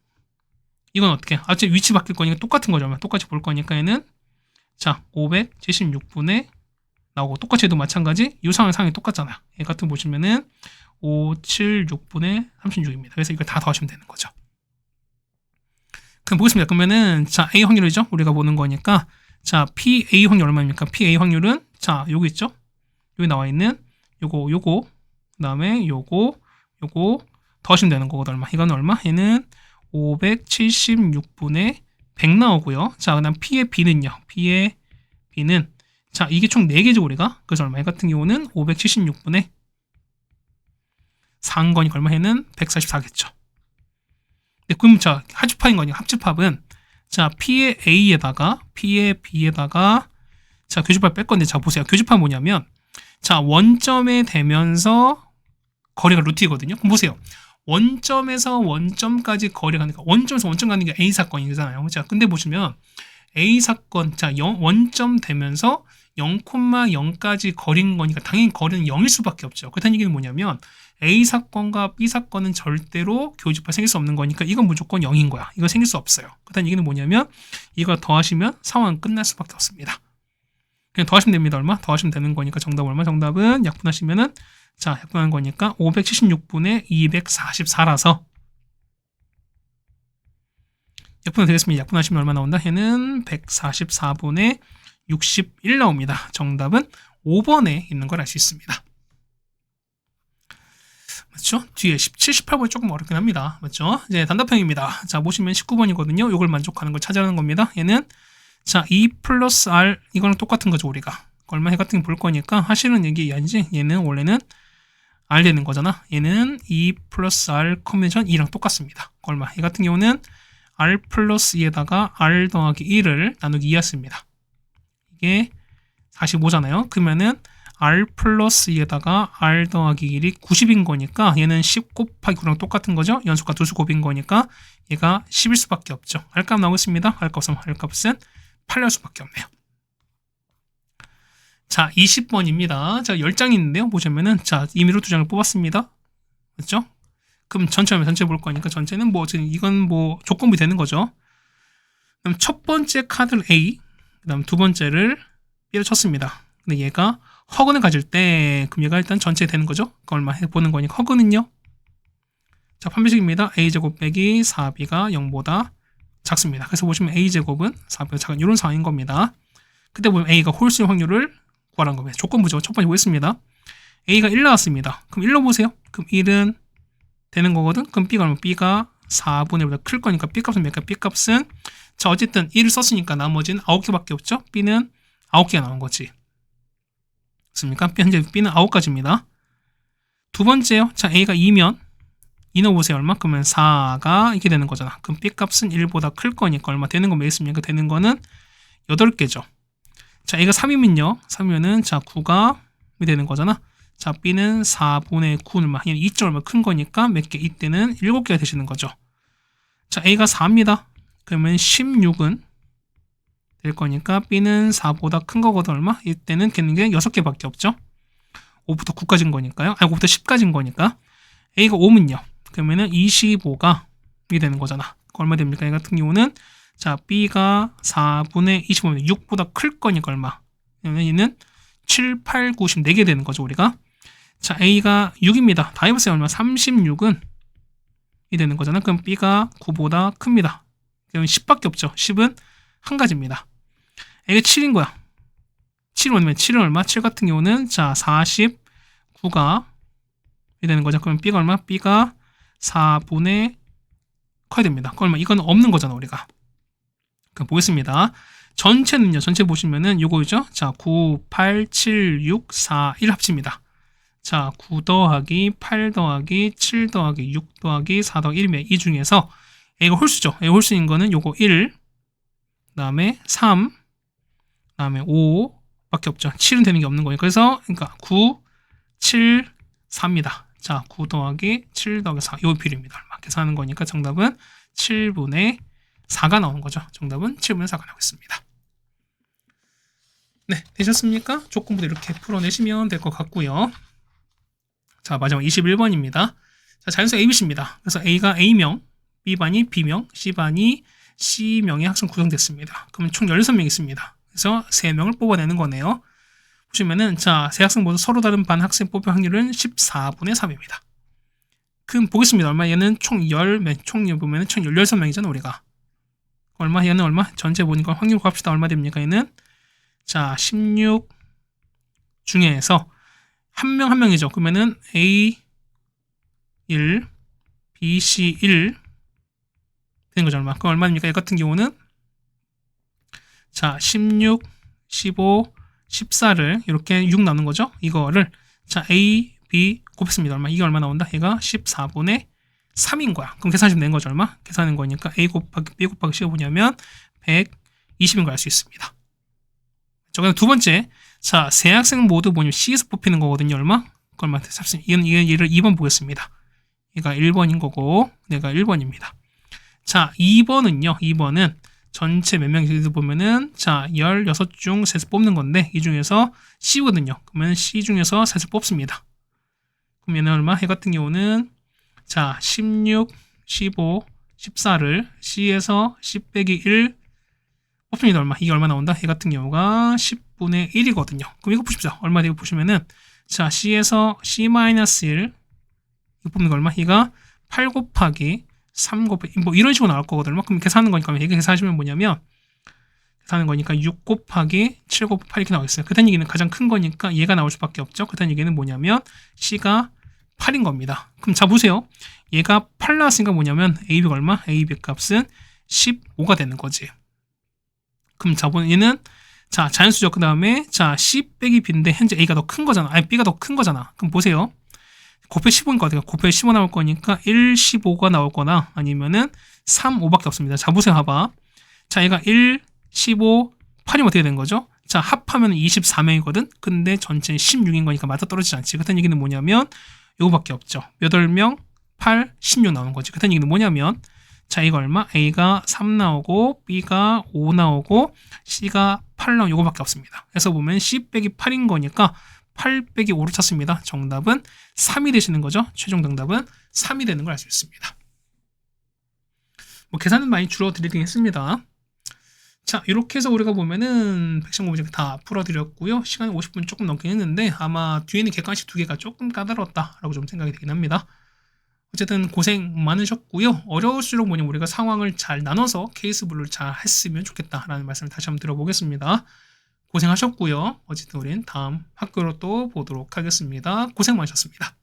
이건 어떻게? 어차피 위치 바뀔 거니까 똑같은 거죠. 얼마? 똑같이 볼 거니까 얘는 자, 576분의 나오고 똑같이 해도 마찬가지 유상의 상이 똑같잖아요. 얘 같은 거 보시면은 576분의 36입니다. 그래서 이걸 다 더하시면 되는 거죠. 그럼 보겠습니다. 그러면은 자 A 확률이죠. 우리가 보는 거니까 자 PA 확률 얼마입니까? PA 확률은 자 여기 있죠. 여기 나와 있는 요거 그다음에 요거 더하시면 되는 거거든. 얼마? 이건 얼마? 얘는 576분의 100 나오고요. 자 그다음 P의 B는요. P의 B는 자 이게 총 4개죠 우리가. 그래서 얼마? 이 같은 경우는 576분의 4인 거니까 얼마? 얘는 144겠죠. 그럼 자 합집합인 거니까 합집합은 자 P의 A에다가 P의 B에다가 자 교집합 뺄 건데 자 보세요. 교집합 뭐냐면 자 원점에 대면서 거리가 루트이거든요. 그럼 보세요. 원점에서 원점까지 거리가 가니까 원점에서 원점 가는 게 A 사건이잖아요. 자 근데 보시면 A 사건 자 원점 되면서 0,0까지 거리인 거니까 당연히 거리는 0일 수밖에 없죠. 그렇다는 얘기는 뭐냐면 A 사건과 B 사건은 절대로 교집합 생길 수 없는 거니까 이건 무조건 0인 거야. 이거 생길 수 없어요. 그렇다는 얘기는 뭐냐면 이거 더하시면 상황은 끝날 수밖에 없습니다. 그냥 더하시면 됩니다. 얼마? 더하시면 되는 거니까 정답 얼마? 정답은 약분하시면은 자 약분하는 거니까 576분의 244라서 약분은 되겠습니다. 약분하시면 얼마 나온다? 얘는 144분의 61 나옵니다. 정답은 5번에 있는 걸 알 수 있습니다. 맞죠? 뒤에 17, 18번이 조금 어렵긴 합니다. 맞죠? 이제 단답형입니다. 자, 보시면 19번이거든요. 이걸 만족하는 걸 찾아라는 겁니다. 얘는 자, 2 플러스 R 이거랑 똑같은 거죠, 우리가. 얼마 해 같은 거 볼 거니까 하시는 얘기 아니지? 얘는 원래는 R 되는 거잖아. 얘는 2 플러스 R 컨벤션 2랑 똑같습니다. 얼마? 이 같은 경우는 R 플러스 2에다가 R 더하기 1을 나누기 2였습니다. 이게 45잖아요. 그러면은 R 플러스 2에다가 R 더하기 1이 90인 거니까 얘는 10 곱하기 9랑 똑같은 거죠. 연속과 두수 곱인 거니까 얘가 10일 수밖에 없죠. R값 나오겠습니다. R값은 8일 수밖에 없네요. 자, 20번입니다. 자, 10장이 있는데요. 보시면은 자, 임의로 2장을 뽑았습니다. 맞죠? 그럼 전체 볼 거니까 전체는 뭐 이건 뭐 조건부 되는 거죠. 그럼 첫 번째 카드를 A, 그다음 두 번째를 B로 쳤습니다. 근데 얘가 허근을 가질 때 그럼 얘가 일단 전체 되는 거죠. 그 얼마 해보는 거니까 허근은요. 자, 판별식입니다. A제곱 빼기 4B가 0보다 작습니다. 그래서 보시면 A제곱은 4B가 작은 이런 상황인 겁니다. 그때 보면 A가 홀수의 확률을 구하라는 겁니다. 조건부죠. 첫 번째 보겠습니다. A가 1 나왔습니다. 그럼 1로 보세요. 그럼 1은 되는 거거든. 그럼 B가 얼마? B가 4분의 1보다 클 거니까 B값은 몇 개? B값은 자 어쨌든 1을 썼으니까 나머지는 9개밖에 없죠. B는 9개가 나온 거지. 맞습니까? 현재 B는 9가지입니다. 두 번째요. 자 A가 2면 2 넣어보세요. 얼마? 그러면 4가 이렇게 되는 거잖아. 그럼 B값은 1보다 클 거니까 얼마 되는 건 몇 있습니까? 되는 거는 8개죠. 자 A가 3이면요. 3이면은 자 9가 되는 거잖아. 자 B는 4분의 9 얼마? 2점 얼마 큰 거니까 몇 개? 이때는 7개가 되시는 거죠. 자 A가 4입니다. 그러면 16은 될 거니까 B는 4보다 큰 거거든. 얼마? 이때는 되는 게 6개밖에 없죠. 5부터 9까지인 거니까요. 아니 5부터 10까지인 거니까 A가 5면요. 그러면은 25가 이게 되는 거잖아. 얼마 됩니까? 이 같은 경우는 자 B가 4분의 25면 6보다 클 거니까 얼마? 그러면 얘는 7, 8, 9, 10 4개 되는 거죠 우리가. 자 A가 6입니다. 다 해보세요. 얼마? 36은 이 되는 거잖아. 그럼 B가 9보다 큽니다. 그러면 10밖에 없죠. 10은 한 가지입니다. A가 7인 거야. 7은 얼마? 7은 얼마? 7 같은 경우는 자 49가 이 되는 거죠. 그럼 B가 얼마? B가 4분의 커야 됩니다. 얼마? 이건 없는 거잖아 우리가. 그럼 보겠습니다. 전체는요. 전체 보시면은 요거죠. 자, 9, 8, 7, 6, 4, 1 합칩니다. 자, 9 더하기 8 더하기 7 더하기 6 더하기 4 더하기 1이면 이 중에서 A가 홀수죠. A 홀수인 거는 요거 1, 그다음에 3, 그다음에 5 밖에 없죠. 7은 되는 게 없는 거예요. 그래서 그러니까 9, 7, 4입니다. 자, 9 더하기 7 더하기 4. 요 비율입니다. 얼마 계산하는 거니까 정답은 7분의 4가 나오는 거죠. 정답은 7분의 4가 나오겠습니다. 네, 되셨습니까? 조건부도 이렇게 풀어내시면 될 것 같고요. 자, 마지막 21번입니다. 자, 자연수 ABC입니다. 그래서 A가 A명, B반이 B명, C반이 C명의 학생 구성됐습니다. 그러면 총 16명 있습니다. 그래서 3명을 뽑아내는 거네요. 보시면은, 자, 세 학생 모두 서로 다른 반 학생 뽑힐 확률은 14분의 3입니다. 그럼 보겠습니다. 얼마? 얘는 총 보면은 총 16명이잖아, 우리가. 얼마? 얘는 얼마? 전체 보니까 확률 곱합시다. 얼마 됩니까? 얘는? 자, 16 중에서 한 명 한 명이죠. 그러면은 A 1, B, C 1 되는 거죠. 얼마? 그럼 얼마입니까? 얘 같은 경우는 자, 16, 15, 14를 이렇게 6 나눈 거죠. 이거를 자, A, B 곱했습니다. 얼마? 이게 얼마 나온다? 얘가 14분의 3인 거야. 그럼 계산하시면 되는 거죠. 얼마? 계산하는 거니까 A 곱하기 B 곱하기 C가 뭐냐면 120인 걸 알 수 있습니다. 그다음 두 번째, 자, 세 학생 모두 뭐냐면 C에서 뽑히는 거거든요. 얼마? 얼마? 얘를 2번 보겠습니다. 얘가 1번인 거고, 내가 1번입니다. 자, 2번은요. 2번은 전체 몇 명이서 보면은 자, 16중 셋을 뽑는 건데 이 중에서 C거든요. 그러면 C 중에서 셋을 뽑습니다. 그럼 얘는 얼마? 얘 같은 경우는 자, 16, 15, 14를 C에서 C 빼기 1 뽑습니다. 얼마? 이게 얼마 나온다? 얘 같은 경우가 10분의 1이거든요. 그럼 이거 보십시오. 얼마 되고 보시면은 자, C에서 C-1 이거 뽑는 거 얼마? 얘가 8 곱하기 3 곱하기 뭐 이런 식으로 나올 거거든요. 그럼 계산하는 거니까 이게 계산하시면 뭐냐면 계산하는 거니까 6 곱하기 7 곱하기 8 이렇게 나오겠어요. 그다음 얘기는 가장 큰 거니까 얘가 나올 수밖에 없죠. 그다음 얘기는 뭐냐면 C가 8인 겁니다. 그럼 자 보세요. 얘가 8 나왔으니까 뭐냐면 AB가 얼마? AB 값은 15가 되는 거지. 그럼 자 보면 얘는 자 자연수죠. 그 다음에 자 C 빼기 B인데 현재 A가 더 큰 거잖아. 아니 B가 더 큰 거잖아. 그럼 보세요. 곱해 15인 거 같아요. 곱해 15 나올 거니까 1, 15가 나올 거나 아니면은 3, 5밖에 없습니다. 자 보세요. 봐봐. 자 얘가 1, 15, 8이면 어떻게 된 거죠? 자 합하면 24명이거든. 근데 전체는 16인 거니까 맞아 떨어지지 않지. 그렇다는 얘기는 뭐냐면 요거밖에 없죠. 8명, 8, 16 나오는 거지. 그렇다는 얘기는 뭐냐면 자 이거 얼마? A가 3 나오고 B가 5 나오고 C가 8 나오고 요거밖에 없습니다. 그래서 보면 C 빼기 8인 거니까 8 빼기 5를 찾습니다. 정답은 3이 되시는 거죠. 최종 정답은 3이 되는 걸 알 수 있습니다. 뭐 계산은 많이 줄어드리긴 했습니다. 자 이렇게 해서 우리가 보면은 백션 문제 다 풀어드렸고요. 시간이 50분 조금 넘긴 했는데 아마 뒤에는 객관식 2개가 조금 까다롭다라고 좀 생각이 되긴 합니다. 어쨌든 고생 많으셨고요. 어려울수록 뭐냐면 우리가 상황을 잘 나눠서 케이스 분류를 잘 했으면 좋겠다라는 말씀을 다시 한번 드려보겠습니다. 고생하셨고요. 어쨌든 우린 다음 학교로 또 보도록 하겠습니다. 고생 많으셨습니다.